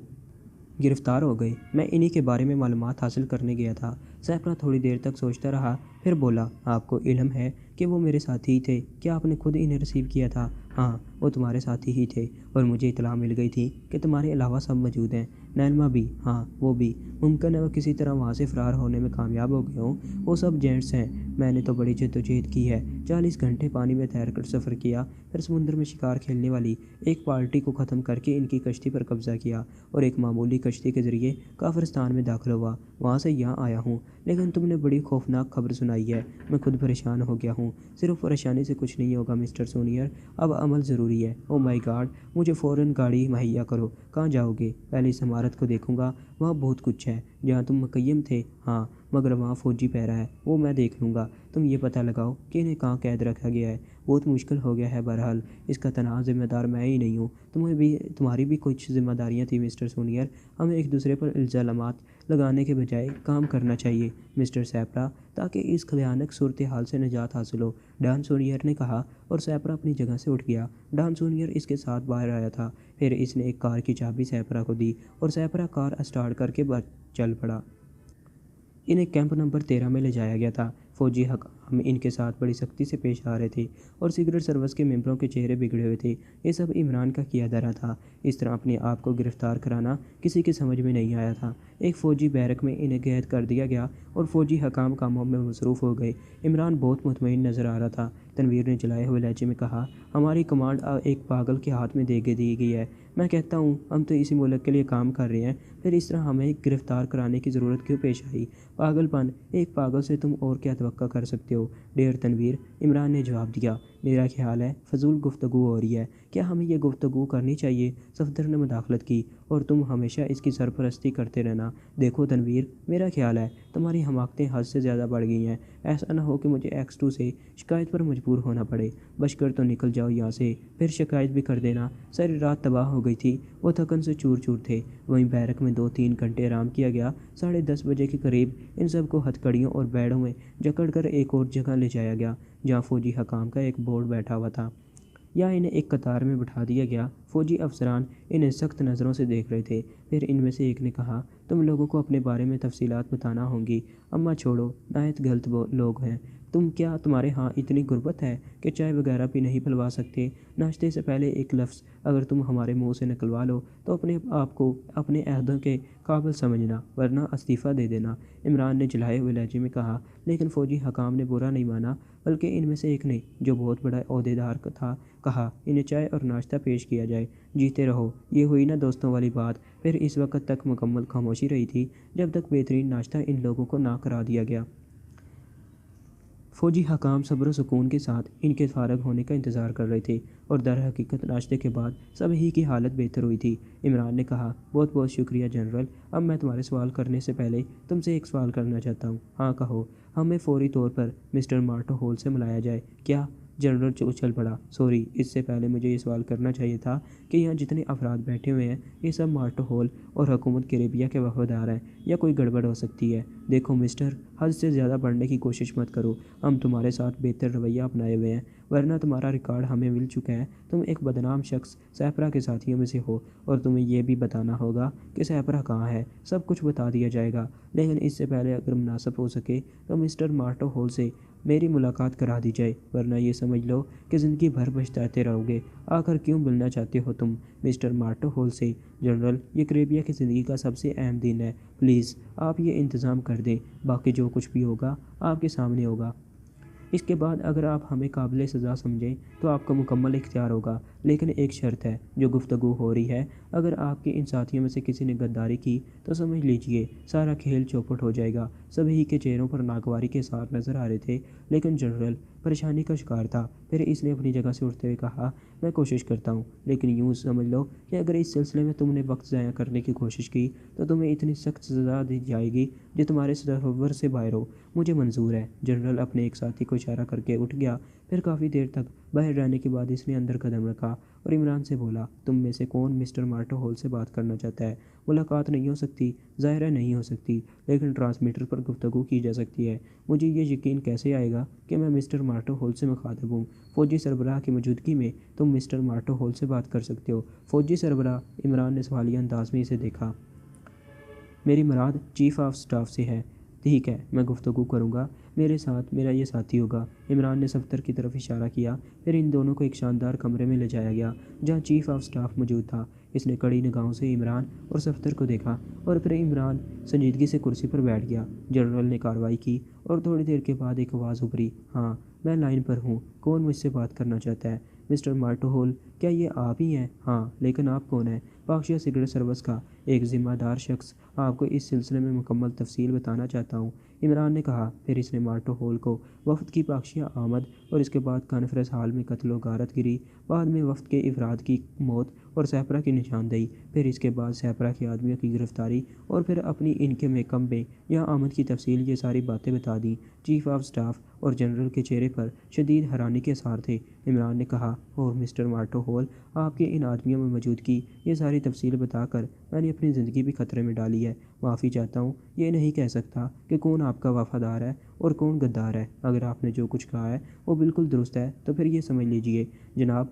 A: گرفتار ہو گئے. میں انہی کے بارے میں معلومات حاصل کرنے گیا تھا. سیپرا تھوڑی دیر تک سوچتا رہا, پھر بولا, آپ کو علم ہے کہ وہ میرے ساتھی ہی تھے؟ کیا آپ نے خود انہیں ریسیو کیا تھا؟ ہاں, وہ تمہارے ساتھی ہی تھے اور مجھے اطلاع مل گئی تھی کہ تمہارے علاوہ سب موجود ہیں. نیلما بھی؟ ہاں وہ بھی. ممکن ہے وہ کسی طرح وہاں سے فرار ہونے میں کامیاب ہو گئے ہوں. وہ سب جینٹس ہیں. میں نے تو بڑی جدوجہد کی ہے. 40 گھنٹے پانی میں تیر کر سفر کیا, پھر سمندر میں شکار کھیلنے والی ایک پارٹی کو ختم کر کے ان کی کشتی پر قبضہ کیا اور ایک معمولی کشتی کے ذریعے کافرستان میں داخل ہوا. وہاں سے یہاں آیا ہوں. لیکن تم نے بڑی خوفناک خبر سنائی ہے. میں خود پریشان ہو گیا ہوں. صرف پریشانی سے کچھ نہیں ہوگا مسٹر سونیئر, اب عمل ضروری ہے. او مائی گاڈ, مجھے فوراً گاڑی مہیا کرو. کہاں جاؤ گے؟ پہلے اس عمارت کو دیکھوں گا. وہاں بہت کچھ ہے. جہاں تم مقیم تھے؟ ہاں, مگر وہاں فوجی پہرا ہے. وہ میں دیکھ لوں گا. تم یہ پتہ لگاؤ کہ انہیں کہاں قید رکھا گیا ہے. بہت مشکل ہو گیا ہے. بہرحال اس کا تنہا ذمہ دار میں ہی نہیں ہوں. تمہاری بھی کچھ ذمہ داریاں تھیں مسٹر سونیئر. ہمیں ایک دوسرے پر الزامات لگانے کے بجائے کام کرنا چاہیے مسٹر سیپرا, تاکہ اس بھیانک صورتحال سے نجات حاصل ہو, ڈان سونیئر نے کہا اور سیپرا اپنی جگہ سے اٹھ گیا. ڈان سونیئر اس کے ساتھ باہر آیا تھا. پھر اس نے ایک کار کی چابی سیپرا کو دی اور سیپرا کار اسٹارٹ کر کے چل پڑا. انہیں کیمپ نمبر 13 میں لے جایا گیا تھا. فوجی ہم ان کے ساتھ بڑی سختی سے پیش آ رہے تھے اور سیکرٹ سروس کے ممبروں کے چہرے بگڑے ہوئے تھے۔ یہ سب عمران کا کیا دھرا تھا۔ اس طرح اپنے آپ کو گرفتار کرانا کسی کی سمجھ میں نہیں آیا تھا۔ ایک فوجی بیرک میں انہیں قید کر دیا گیا اور فوجی حکام کاموں میں مصروف ہو گئے۔ عمران بہت مطمئن نظر آ رہا تھا۔ تنویر نے جلائے ہوئے لہجے میں کہا، ہماری کمانڈ ایک پاگل کے ہاتھ میں دے دی گئی ہے۔ میں کہتا ہوں ہم تو اسی ملک کے لیے کام کر رہے ہیں، پھر اس طرح ہمیں گرفتار کرانے کی ضرورت کیوں پیش آئی؟ پاگل پن، ایک پاگل سے تم اور کیا توقع کر سکتے ہو؟ ڈیئر تنویر، عمران نے جواب دیا، میرا خیال ہے فضول گفتگو ہو رہی ہے۔ کیا ہمیں یہ گفتگو کرنی چاہیے؟ صفدر نے مداخلت کی، اور تم ہمیشہ اس کی سرپرستی کرتے رہنا۔ دیکھو تنویر، میرا خیال ہے تمہاری حماقتیں حد سے زیادہ بڑھ گئی ہیں۔ ایسا نہ ہو کہ مجھے X2 سے شکایت پر مجبور ہونا پڑے۔ بچ کر تو نکل جاؤ یہاں سے، پھر شکایت بھی کر دینا۔ ساری رات تباہ ہو گئی تھی، وہ تھکن سے چور چور تھے۔ وہیں بیرک میں 2-3 گھنٹے آرام کیا گیا۔ 10:30 بجے کے قریب ان سب کو ہتھکڑیوں اور بیڑوں میں جکڑ کر ایک اور جگہ لے جایا گیا جہاں فوجی حکام کا ایک بورڈ بیٹھا ہوا تھا۔ یہاں انہیں ایک قطار میں بٹھا دیا گیا۔ فوجی افسران انہیں سخت نظروں سے دیکھ رہے تھے۔ پھر ان میں سے ایک نے کہا، تم لوگوں کو اپنے بارے میں تفصیلات بتانا ہوں گی۔ اماں چھوڑو، نہایت غلط لوگ ہیں تم۔ کیا تمہارے ہاں اتنی غربت ہے کہ چائے وغیرہ بھی نہیں پلوا سکتے؟ ناشتے سے پہلے ایک لفظ اگر تم ہمارے منہ سے نکلوا لو تو اپنے آپ کو اپنے عہدوں کے قابل سمجھنا، ورنہ استعفیٰ دے دینا، عمران نے جلائے ہوئے لہجے میں کہا۔ لیکن فوجی حکام نے برا نہیں مانا، بلکہ ان میں سے ایک نے، جو بہت بڑا عہدیدار تھا، کہا، انہیں چائے اور ناشتہ پیش کیا جائے۔ جیتے رہو۔ یہ ہوئی نا دوستوں والی بات۔ پھر اس وقت تک مکمل خاموشی رہی تھی جب تک بہترین ناشتہ ان لوگوں کو نہ کرا دیا گیا۔ فوجی حکام صبر و سکون کے ساتھ ان کے فارغ ہونے کا انتظار کر رہے تھے، اور در حقیقت ناشتے کے بعد سب ہی کی حالت بہتر ہوئی تھی۔ عمران نے کہا، بہت بہت شکریہ جنرل۔ اب میں تمہارے سوال کرنے سے پہلے تم سے ایک سوال کرنا چاہتا ہوں۔ ہاں کہو۔ ہمیں فوری طور پر مسٹر مارٹو ہول سے ملایا جائے۔ کیا؟ جنرل اچھل پڑا۔ سوری، اس سے پہلے مجھے یہ سوال کرنا چاہیے تھا کہ یہاں جتنے افراد بیٹھے ہوئے ہیں یہ سب مارٹو ہول اور حکومت کیریبیا کے وفادار ہیں، یا کوئی گڑبڑ ہو سکتی ہے؟ دیکھو مسٹر، حد سے زیادہ بڑھنے کی کوشش مت کرو۔ ہم تمہارے ساتھ بہتر رویہ اپنائے ہوئے ہیں، ورنہ تمہارا ریکارڈ ہمیں مل چکا ہے۔ تم ایک بدنام شخص سیپرا کے ساتھیوں میں سے ہو، اور تمہیں یہ بھی بتانا ہوگا کہ سیپرا کہاں ہے۔ سب کچھ بتا دیا جائے گا، لیکن اس سے پہلے اگر مناسب ہو سکے تو مسٹر مارٹو ہول سے میری ملاقات کرا دی جائے، ورنہ یہ سمجھ لو کہ زندگی بھر پچھتاتے رہو گے۔ آخر کیوں ملنا چاہتے ہو تم مسٹر مارٹو ہول سے؟ جنرل، یہ کیریبیا کی زندگی کا سب سے اہم دن ہے، پلیز آپ یہ انتظام کر دیں۔ باقی جو کچھ بھی ہوگا آپ کے سامنے ہوگا۔ اس کے بعد اگر آپ ہمیں قابل سزا سمجھیں تو آپ کو مکمل اختیار ہوگا، لیکن ایک شرط ہے جو گفتگو ہو رہی ہے۔ اگر آپ کے ان ساتھیوں میں سے کسی نے غداری کی تو سمجھ لیجئے سارا کھیل چوپٹ ہو جائے گا۔ سبھی کے چہروں پر ناگواری کے ساتھ نظر آ رہے تھے، لیکن جنرل پریشانی کا شکار تھا۔ پھر اس نے اپنی جگہ سے اٹھتے ہوئے کہا، میں کوشش کرتا ہوں، لیکن یوں سمجھ لو کہ اگر اس سلسلے میں تم نے وقت ضائع کرنے کی کوشش کی تو تمہیں اتنی سخت سزا دی جائے گی جو تمہارے تصور سے باہر ہو۔ مجھے منظور ہے۔ جنرل اپنے ایک ساتھی کو اشارہ کر کے اٹھ گیا۔ پھر کافی دیر تک باہر رہنے کے بعد اس نے اندر قدم رکھا اور عمران سے بولا، تم میں سے کون مسٹر مارٹو ہول سے بات کرنا چاہتا ہے؟ ملاقات نہیں ہو سکتی، ظاہر ہے نہیں ہو سکتی، لیکن ٹرانسمیٹر پر گفتگو کی جا سکتی ہے۔ مجھے یہ یقین کیسے آئے گا کہ میں مسٹر مارٹو ہول سے مخاطب ہوں؟ فوجی سربراہ کی موجودگی میں تم مسٹر مارٹو ہول سے بات کر سکتے ہو؟ فوجی سربراہ؟ عمران نے سوالیہ انداز میں اسے دیکھا۔ میری مراد چیف آف سٹاف سے ہے۔ ٹھیک ہے، میں گفتگو کروں گا، میرے ساتھ میرا یہ ساتھی ہوگا۔ عمران نے صفدر کی طرف اشارہ کیا۔ پھر ان دونوں کو ایک شاندار کمرے میں لے جایا گیا جہاں چیف آف سٹاف موجود تھا۔ اس نے کڑی نگاہوں سے عمران اور صفدر کو دیکھا، اور پھر عمران سنجیدگی سے کرسی پر بیٹھ گیا۔ جنرل نے کارروائی کی، اور تھوڑی دیر کے بعد ایک آواز ابھری، ہاں میں لائن پر ہوں، کون مجھ سے بات کرنا چاہتا ہے؟ مسٹر مارٹو ہول، کیا یہ آپ ہی ہیں؟ ہاں، لیکن آپ کون ہیں؟ پاکشیا سیکرٹ سروس کا ایک ذمہ دار شخص آپ کو اس سلسلے میں مکمل تفصیل بتانا چاہتا ہوں، عمران نے کہا۔ پھر اس نے مارٹو ہول کو وفد کی پاکشیا آمد، اور اس کے بعد کانفرنس ہال میں قتل و غارت گری، بعد میں وفد کے افراد کی موت اور سیپرا کی نشاندہی، پھر اس کے بعد سیپرا کے آدمیوں کی گرفتاری، اور پھر اپنی ان کے محکم میں یہاں آمد کی تفصیل، یہ ساری باتیں بتا دیں۔ چیف آف سٹاف اور جنرل کے چہرے پر شدید حیرانی کے آثار تھے۔ عمران نے کہا، اور مسٹر مارٹو ہول، آپ کے ان آدمیوں میں موجودگی، یہ ساری تفصیل بتا کر میں نے اپنی زندگی بھی خطرے میں ڈالی ہے۔ معافی چاہتا ہوں، یہ نہیں کہہ سکتا کہ کون آپ کا وفادار ہے اور کون غدار ہے۔ اگر آپ نے جو کچھ کہا ہے وہ بالکل درست ہے تو پھر یہ سمجھ لیجئے جناب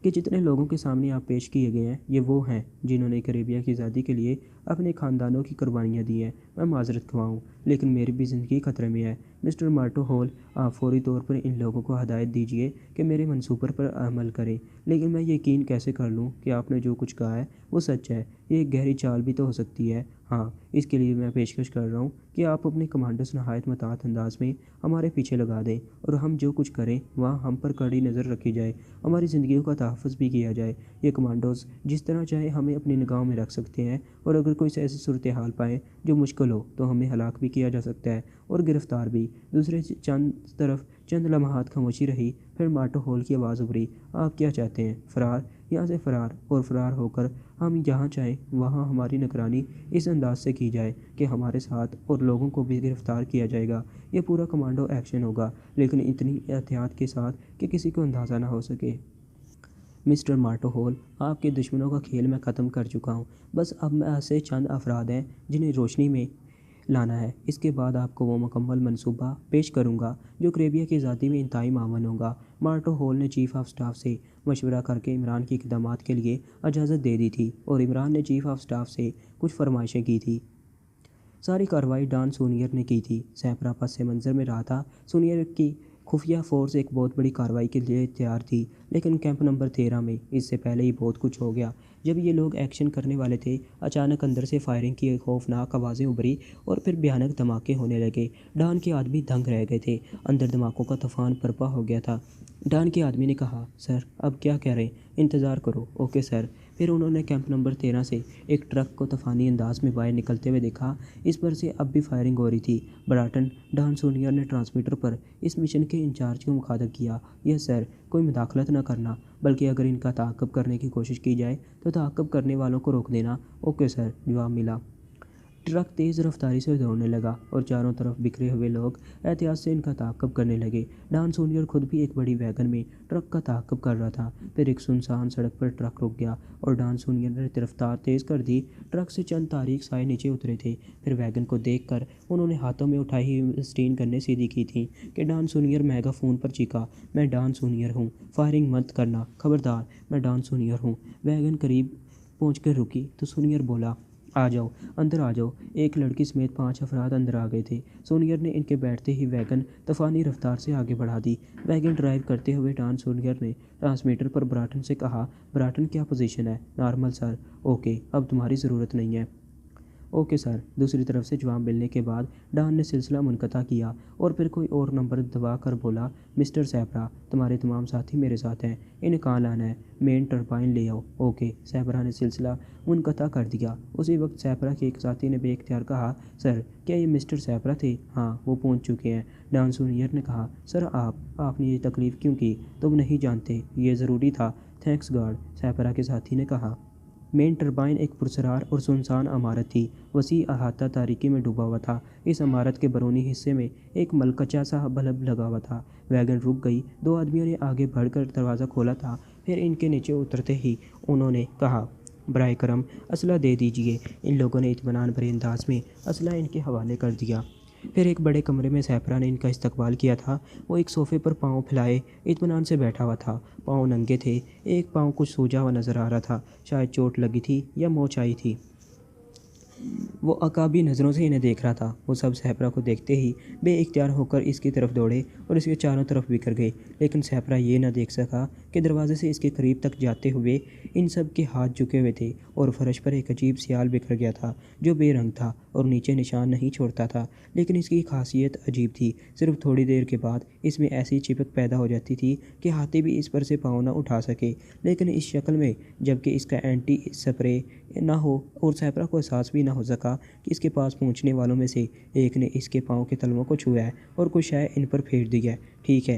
A: کہ جتنے لوگوں کے سامنے آپ پیش کیے گئے ہیں یہ وہ ہیں جنہوں نے کیریبیا کی آزادی کے لیے اپنے خاندانوں کی قربانیاں دی ہیں، میں معذرت خواہ ہوں، لیکن میری بھی زندگی خطرے میں ہے۔ مسٹر مارٹو ہول، آپ فوری طور پر ان لوگوں کو ہدایت دیجیے کہ میرے منصوبے پر عمل کریں، لیکن میں یقین کیسے کر لوں کہ آپ نے جو کچھ کہا ہے وہ سچ ہے؟ یہ ایک گہری چال بھی تو ہو سکتی ہے۔ ہاں، اس کے لیے میں پیشکش کر رہا ہوں کہ آپ اپنے کمانڈوز نہایت محتاط انداز میں ہمارے پیچھے لگا دیں اور ہم جو کچھ کریں وہاں ہم پر کڑی نظر رکھی جائے، ہماری زندگیوں کا تحفظ بھی کیا جائے۔ یہ کمانڈوز جس طرح چاہے ہمیں اپنی نگاہوں میں رکھ سکتے ہیں، اور اگر کوئی ایسی صورتحال پائیں جو مشکل ہو تو ہمیں ہلاک بھی کیا جا سکتا ہے اور گرفتار بھی۔ دوسرے طرف چند لمحات خاموشی رہی، پھر مارٹو ہول کی آواز ابھری، آپ کیا چاہتے ہیں؟ فرار؟ یہاں سے فرار، اور فرار ہو کر ہم جہاں چاہیں وہاں ہماری نگرانی اس انداز سے کی جائے کہ ہمارے ساتھ اور لوگوں کو بھی گرفتار کیا جائے گا۔ یہ پورا کمانڈو ایکشن ہوگا، لیکن اتنی احتیاط کے ساتھ کہ کسی کو اندازہ نہ ہو سکے۔ مسٹر مارٹو ہول، آپ کے دشمنوں کا کھیل میں ختم کر چکا ہوں، بس اب میں ایسے چند افراد ہیں جنہیں روشنی میں لانا ہے۔ اس کے بعد آپ کو وہ مکمل منصوبہ پیش کروں گا جو کریبیا کی آزادی میں انتہائی معاون ہوگا۔ مارٹو ہول نے چیف آف سٹاف سے مشورہ کر کے عمران کی اقدامات کے لیے اجازت دے دی تھی، اور عمران نے چیف آف سٹاف سے کچھ فرمائشیں کی تھیں۔ ساری کارروائی ڈان سونیئر نے کی تھی۔ سیپرا پس منظر میں رہا تھا۔ سونیئر کی خفیہ فورس ایک بہت بڑی کارروائی کے لیے تیار تھی، لیکن کیمپ نمبر 13 میں اس سے پہلے ہی بہت کچھ ہو گیا۔ جب یہ لوگ ایکشن کرنے والے تھے، اچانک اندر سے فائرنگ کی خوفناک آوازیں ابھری اور پھر بھیانک دھماکے ہونے لگے۔ ڈان کے آدمی دنگ رہ گئے تھے، اندر دھماکوں کا طوفان برپا ہو گیا تھا۔ ڈان کے آدمی نے کہا، سر اب کیا کہہ رہے ہیں؟ انتظار کرو۔ Okay sir. پھر انہوں نے کیمپ نمبر 13 سے ایک ٹرک کو طوفانی انداز میں باہر نکلتے ہوئے دیکھا، اس پر سے اب بھی فائرنگ ہو رہی تھی۔ براٹن، ڈان سونیئر نے ٹرانسمیٹر پر اس مشن کے انچارج کو مخاطب کیا، یس سر، کوئی مداخلت نہ کرنا، بلکہ اگر ان کا تعاقب کرنے کی کوشش کی جائے تو تعاقب کرنے والوں کو روک دینا۔ اوکے سر، جواب ملا۔ ٹرک تیز رفتاری سے دوڑنے لگا اور چاروں طرف بکھرے ہوئے لوگ احتیاط سے ان کا تعاقب کرنے لگے۔ ڈان سونیئر خود بھی ایک بڑی ویگن میں ٹرک کا تعاقب کر رہا تھا۔ پھر ایک سنسان سڑک پر ٹرک رک گیا اور ڈان سونیئر نے رفتار تیز کر دی۔ ٹرک سے چند تاریک سائے نیچے اترے تھے۔ پھر ویگن کو دیکھ کر انہوں نے ہاتھوں میں اٹھائی ہوئی اسٹین گنیں سیدھی کی تھیں کہ ڈان سونیئر میگا فون پر چیخا، میں ڈان سونیئر ہوں، فائرنگ مت کرنا، خبردار، میں ڈان سونیئر ہوں۔ ویگن قریب پہنچ کر رکی تو سونیئر بولا، آ جاؤ، اندر آ جاؤ۔ ایک لڑکی سمیت 5 افراد اندر آ گئے تھے۔ سونیئر نے ان کے بیٹھتے ہی ویگن طوفانی رفتار سے آگے بڑھا دی۔ ویگن ڈرائیو کرتے ہوئے ڈان سونیئر نے ٹرانسمیٹر پر براٹن سے کہا، براٹن کیا پوزیشن ہے؟ نارمل سر۔ اوکے، اب تمہاری ضرورت نہیں ہے۔ Okay sir. دوسری طرف سے جواب ملنے کے بعد ڈان نے سلسلہ منقطع کیا اور پھر کوئی اور نمبر دبا کر بولا، مسٹر سیپرا، تمہارے تمام ساتھی میرے ساتھ ہیں، انہیں کہاں لانا ہے؟ مین ٹربائن لے آؤ۔ اوکے۔ سیپرا نے سلسلہ منقطع کر دیا۔ اسی وقت سیپرا کے ایک ساتھی نے بے اختیار کہا، سر، کیا یہ مسٹر سیپرا تھے؟ ہاں، وہ پہنچ چکے ہیں۔ ڈان سونیئر نے کہا، سر آپ نے یہ تکلیف کیوں کی؟ تم نہیں جانتے یہ ضروری تھا؟ تھینکس گاڈ، سیپرا کے ساتھی نے کہا۔ مین ٹربائن ایک پراسرار اور سنسان عمارت تھی، وسیع احاطہ تاریکی میں ڈوبا ہوا تھا۔ اس عمارت کے برونی حصے میں ایک ملکچا سا بلب لگا ہوا تھا۔ ویگن رک گئی۔ 2 آدمیوں نے آگے بڑھ کر دروازہ کھولا تھا۔ پھر ان کے نیچے اترتے ہی انہوں نے کہا، براہ کرم اسلحہ دے دیجیے۔ ان لوگوں نے اطمینان بھرے انداز میں اسلحہ ان کے حوالے کر دیا۔ پھر ایک بڑے کمرے میں سیپرا نے ان کا استقبال کیا تھا۔ وہ ایک صوفے پر پاؤں پھیلائے اطمینان سے بیٹھا ہوا تھا۔ پاؤں ننگے تھے، ایک پاؤں کچھ سوجا ہوا نظر آ رہا تھا، شاید چوٹ لگی تھی یا موچ آئی تھی۔ وہ عقابی نظروں سے انہیں دیکھ رہا تھا۔ وہ سب سیپرا کو دیکھتے ہی بے اختیار ہو کر اس کی طرف دوڑے اور اس کے چاروں طرف بکھر گئے، لیکن سیپرا یہ نہ دیکھ سکا کہ دروازے سے اس کے قریب تک جاتے ہوئے ان سب کے ہاتھ جھکے ہوئے تھے اور فرش پر ایک عجیب سیال بکھر گیا تھا جو بے رنگ تھا اور نیچے نشان نہیں چھوڑتا تھا، لیکن اس کی خاصیت عجیب تھی۔ صرف تھوڑی دیر کے بعد اس میں ایسی چپک پیدا ہو جاتی تھی کہ ہاتھی بھی اس پر سے پاؤں نہ اٹھا سکے، لیکن اس شکل میں جبکہ اس کا اینٹی سپرے نہ ہو، اور سیپرا کو احساس بھی نہ ہو سکا کہ اس کے پاس پہنچنے والوں میں سے ایک نے اس کے پاؤں کے تلووں کو چھویا ہے اور کچھ شے ان پر پھیر دی ہے۔ ٹھیک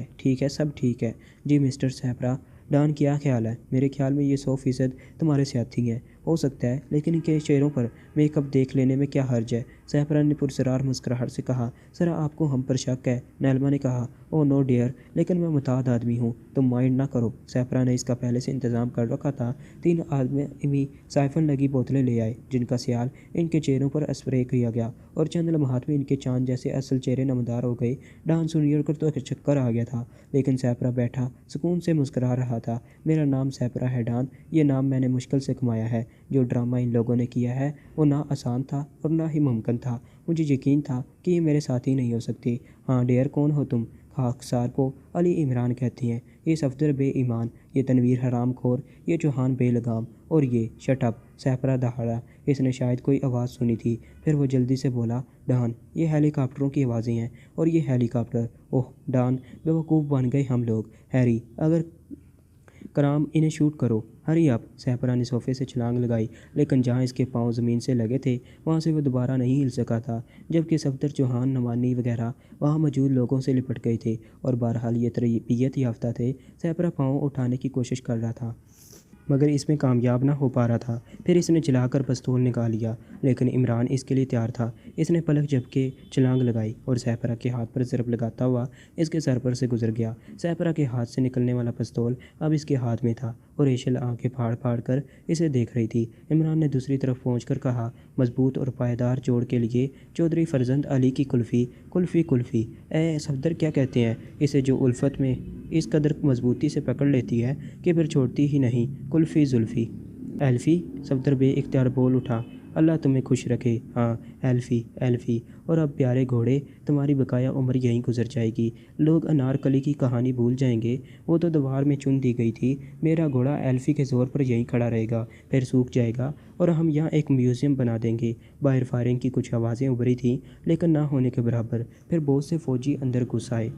A: ہے، سب ٹھیک ہے۔ جی مسٹر سیپرا، ڈان کیا خیال ہے؟ میرے خیال میں یہ 100% تمہارے ساتھی ہیں۔ ہو سکتا ہے، لیکن ان کے چہروں پر میک اپ دیکھ لینے میں کیا حرج ہے؟ سیپرا نے پرسرار مسکراہٹ سے کہا، سر آپ کو ہم پر شک ہے؟ نیلما نے کہا، او نو ڈیئر، لیکن میں محتاط آدمی ہوں، تم مائنڈ نہ کرو۔ سیپرا نے اس کا پہلے سے انتظام کر رکھا تھا۔ 3 آدمی سائفن لگی بوتلیں لے آئے جن کا سیال ان کے چہروں پر اسپرے کیا گیا اور چند لمحات میں ان کے چاند جیسے اصل چہرے نمودار ہو گئے۔ ڈان سونیئر کو تو چکر آ گیا تھا، لیکن سیپرا بیٹھا سکون سے مسکرا رہا تھا۔ میرا نام سیپرا ہے ڈان، یہ نام میں نے مشکل سے کمایا ہے، جو ڈرامہ ان لوگوں نے کیا ہے وہ نہ آسان تھا اور نہ ہی ممکن تھا۔ مجھے یقین تھا کہ یہ میرے ساتھی نہیں ہو سکتے۔ ہاں ڈیئر، کون ہو تم؟ خاکسار کو علی عمران کہتی ہیں۔ یہ صفدر بے ایمان، یہ تنویر حرام خور، یہ چوہان بے لگام، اور یہ شٹ اپ سیپرا دہاڑا۔ اس نے شاید کوئی آواز سنی تھی، پھر وہ جلدی سے بولا، ڈان، یہ ہیلی کاپٹروں کی آوازیں ہیں، اور یہ ہیلی کاپٹر۔ اوہ ڈان، بیوقوف بن گئے ہم لوگ۔ ہیری، اگر کرام انہیں شوٹ کرو، ہری اپ۔ سیپرا نے صوفے سے چھلانگ لگائی، لیکن جہاں اس کے پاؤں زمین سے لگے تھے وہاں سے وہ دوبارہ نہیں ہل سکا تھا، جبکہ صفدر، چوہان، نعمانی وغیرہ وہاں موجود لوگوں سے لپٹ گئے تھے اور بہرحال یہ تربیت یافتہ تھے۔ سیپرا پاؤں اٹھانے کی کوشش کر رہا تھا مگر اس میں کامیاب نہ ہو پا رہا تھا۔ پھر اس نے چلا کر پستول نکال لیا، لیکن عمران اس کے لیے تیار تھا۔ اس نے پلک جھپکے چھلانگ لگائی اور سیپرا کے ہاتھ پر ضرب لگاتا ہوا اس کے سر پر سے گزر گیا۔ سیپرا کے ہاتھ سے نکلنے والا پستول اب اس کے ہاتھ میں تھا اور ایشل آنکھیں پھاڑ پھاڑ کر اسے دیکھ رہی تھی۔ عمران نے دوسری طرف پہنچ کر کہا، مضبوط اور پائیدار جوڑ کے لیے چودھری فرزند علی کی کلفی، کلفی، کلفی۔ اے صفدر، کیا کہتے ہیں اسے جو الفت میں اس قدر مضبوطی سے پکڑ لیتی ہے کہ پھر چھوڑتی ہی نہیں؟ کلفی، زلفی، ایلفی؟ صفدر بے اختیار بول اٹھا، اللہ تمہیں خوش رکھے۔ ہاں ایلفی، ایلفی۔ اور اب پیارے گھوڑے، تمہاری بقایا عمر یہیں گزر جائے گی۔ لوگ انارکلی کی کہانی بھول جائیں گے، وہ تو دیوار میں چن دی گئی تھی۔ میرا گھوڑا ایلفی کے زور پر یہیں کھڑا رہے گا، پھر سوکھ جائے گا اور ہم یہاں ایک میوزیم بنا دیں گے۔ باہر فائرنگ کی کچھ آوازیں ابھری تھیں، لیکن نہ ہونے کے برابر۔ پھر بہت سے فوجی اندر گھس آئے۔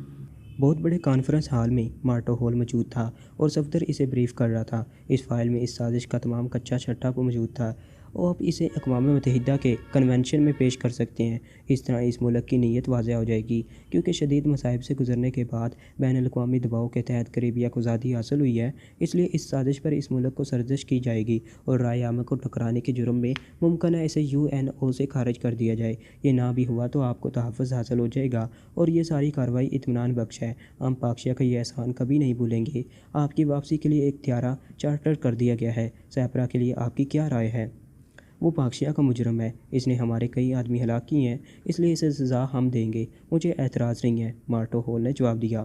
A: بہت بڑے کانفرنس ہال میں مارٹو ہال موجود تھا اور صفدر اسے بریف کر رہا تھا۔ اس فائل میں اس سازش کا تمام کچا چھٹا موجود تھا۔ آپ اسے اقوام متحدہ کے کنونشن میں پیش کر سکتے ہیں۔ اس طرح اس ملک کی نیت واضح ہو جائے گی، کیونکہ شدید مصائب سے گزرنے کے بعد بین الاقوامی دباؤ کے تحت قریبیا کو آزادی حاصل ہوئی ہے۔ اس لیے اس سازش پر اس ملک کو سرزنش کی جائے گی اور رائے عامہ کو ٹکرانے کے جرم میں ممکن ہے اسے UN سے خارج کر دیا جائے۔ یہ نہ بھی ہوا تو آپ کو تحفظ حاصل ہو جائے گا اور یہ ساری کارروائی اطمینان بخش ہے۔ ہم پاکشیا کا یہ احسان کبھی نہیں بھولیں گے۔ آپ کی واپسی کے لیے ایک طیارہ چارٹر کر دیا گیا ہے۔ سیپرا کے لیے آپ کی کیا رائے ہے؟ وہ پاکشیا کا مجرم ہے، اس نے ہمارے کئی آدمی ہلاک کیے ہیں، اس لیے اسے سزا ہم دیں گے۔ مجھے اعتراض نہیں ہے، مارٹو ہال نے جواب دیا۔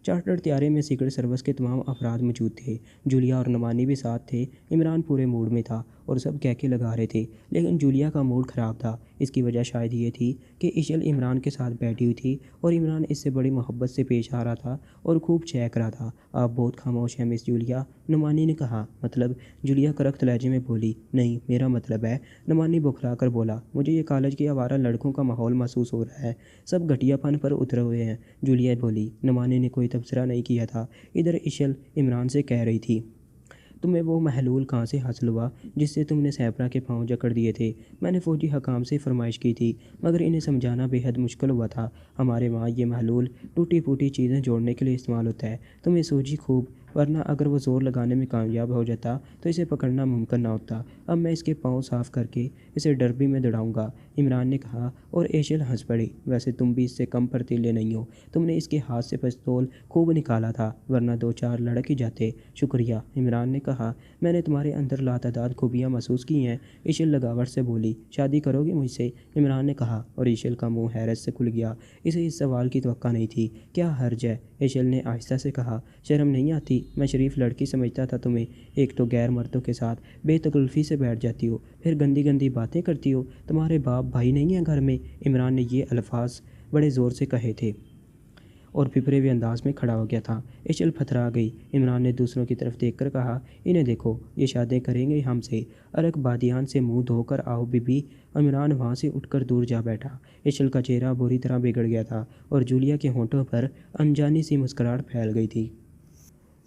A: چارٹر طیارے میں سیکرٹ سروس کے تمام افراد موجود تھے۔ جولیا اور نعمانی بھی ساتھ تھے۔ عمران پورے موڈ میں تھا اور سب کہکے لگا رہے تھے، لیکن جولیا کا موڈ خراب تھا۔ اس کی وجہ شاید یہ تھی کہ ایشل عمران کے ساتھ بیٹھی ہوئی تھی اور عمران اس سے بڑی محبت سے پیش آ رہا تھا اور خوب چہک رہا تھا۔ آپ بہت خاموش ہیں مس جولیا، نعمانی نے کہا۔ مطلب؟ جولیا کرخت لہجے میں بولی۔ نہیں، میرا مطلب ہے، نعمانی بوکھلا کر بولا، مجھے یہ کالج کے آوارہ لڑکوں کا ماحول محسوس ہو رہا ہے، سب گھٹیا پن پر اترے ہوئے ہیں۔ جولیا بولی۔ نعمانی نے کوئی تبصرہ نہیں کیا تھا۔ ادھر ایشل عمران سے کہہ رہی تھی، تمہیں وہ محلول کہاں سے حاصل ہوا جس سے تم نے سیپرا کے پاؤں جکڑ دیے تھے؟ میں نے فوجی حکام سے فرمائش کی تھی، مگر انہیں سمجھانا بے حد مشکل ہوا تھا۔ ہمارے وہاں یہ محلول ٹوٹی پھوٹی چیزیں جوڑنے کے لیے استعمال ہوتا ہے۔ تمہیں سوجی خوب، ورنہ اگر وہ زور لگانے میں کامیاب ہو جاتا تو اسے پکڑنا ممکن نہ ہوتا۔ اب میں اس کے پاؤں صاف کر کے اسے ڈربی میں دوڑاؤں گا، عمران نے کہا اور ایشل ہنس پڑی۔ ویسے تم بھی اس سے کم پرتیلے نہیں ہو، تم نے اس کے ہاتھ سے پستول خوب نکالا تھا، ورنہ دو چار لڑک ہی جاتے۔ شکریہ، عمران نے کہا، میں نے تمہارے اندر لاتعداد خوبیاں محسوس کی ہیں۔ ایشل لگاوٹ سے بولی۔ شادی کرو گے مجھ سے؟ عمران نے کہا اور ایشل کا منہ حیرت سے کھل گیا۔ اسے اس سوال کی توقع نہیں تھی۔ کیا حرج ہے؟ ایشل نے آہستہ سے کہا، شرم نہیں آتی؟ میں شریف لڑکی سمجھتا تھا تمہیں، ایک تو غیر مردوں کے ساتھ بے تکلفی سے بیٹھ جاتی ہو، پھر گندی گندی باتیں کرتی ہو۔ تمہارے باپ بھائی نہیں ہیں گھر میں؟ عمران نے یہ الفاظ بڑے زور سے کہے تھے اور پھپھرے ہوئے انداز میں کھڑا ہو گیا تھا۔ ایشل پھترا گئی۔ عمران نے دوسروں کی طرف دیکھ کر کہا، انہیں دیکھو، یہ شادی کریں گے ہم سے۔ ارک بادیان سے منہ دھو کر آؤ بی بی۔ عمران وہاں سے اٹھ کر دور جا بیٹھا۔ ایشل کا چہرہ بری طرح بگڑ گیا تھا اور جولیا کے ہونٹوں پر انجانی سی مسکراہٹ پھیل گئی تھی۔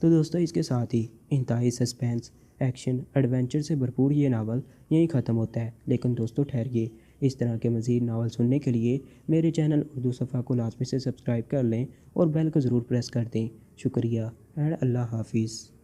A: تو دوستو، اس کے ساتھ ہی انتہائی سسپینس، ایکشن، ایڈونچر سے بھرپور یہ ناول یہیں ختم ہوتا ہے۔ لیکن دوستو ٹھہریے، اس طرح کے مزید ناول سننے کے لیے میرے چینل اردو صفحہ کو لازمی سے سبسکرائب کر لیں اور بیل کو ضرور پریس کر دیں۔ شکریہ اینڈ اللہ حافظ۔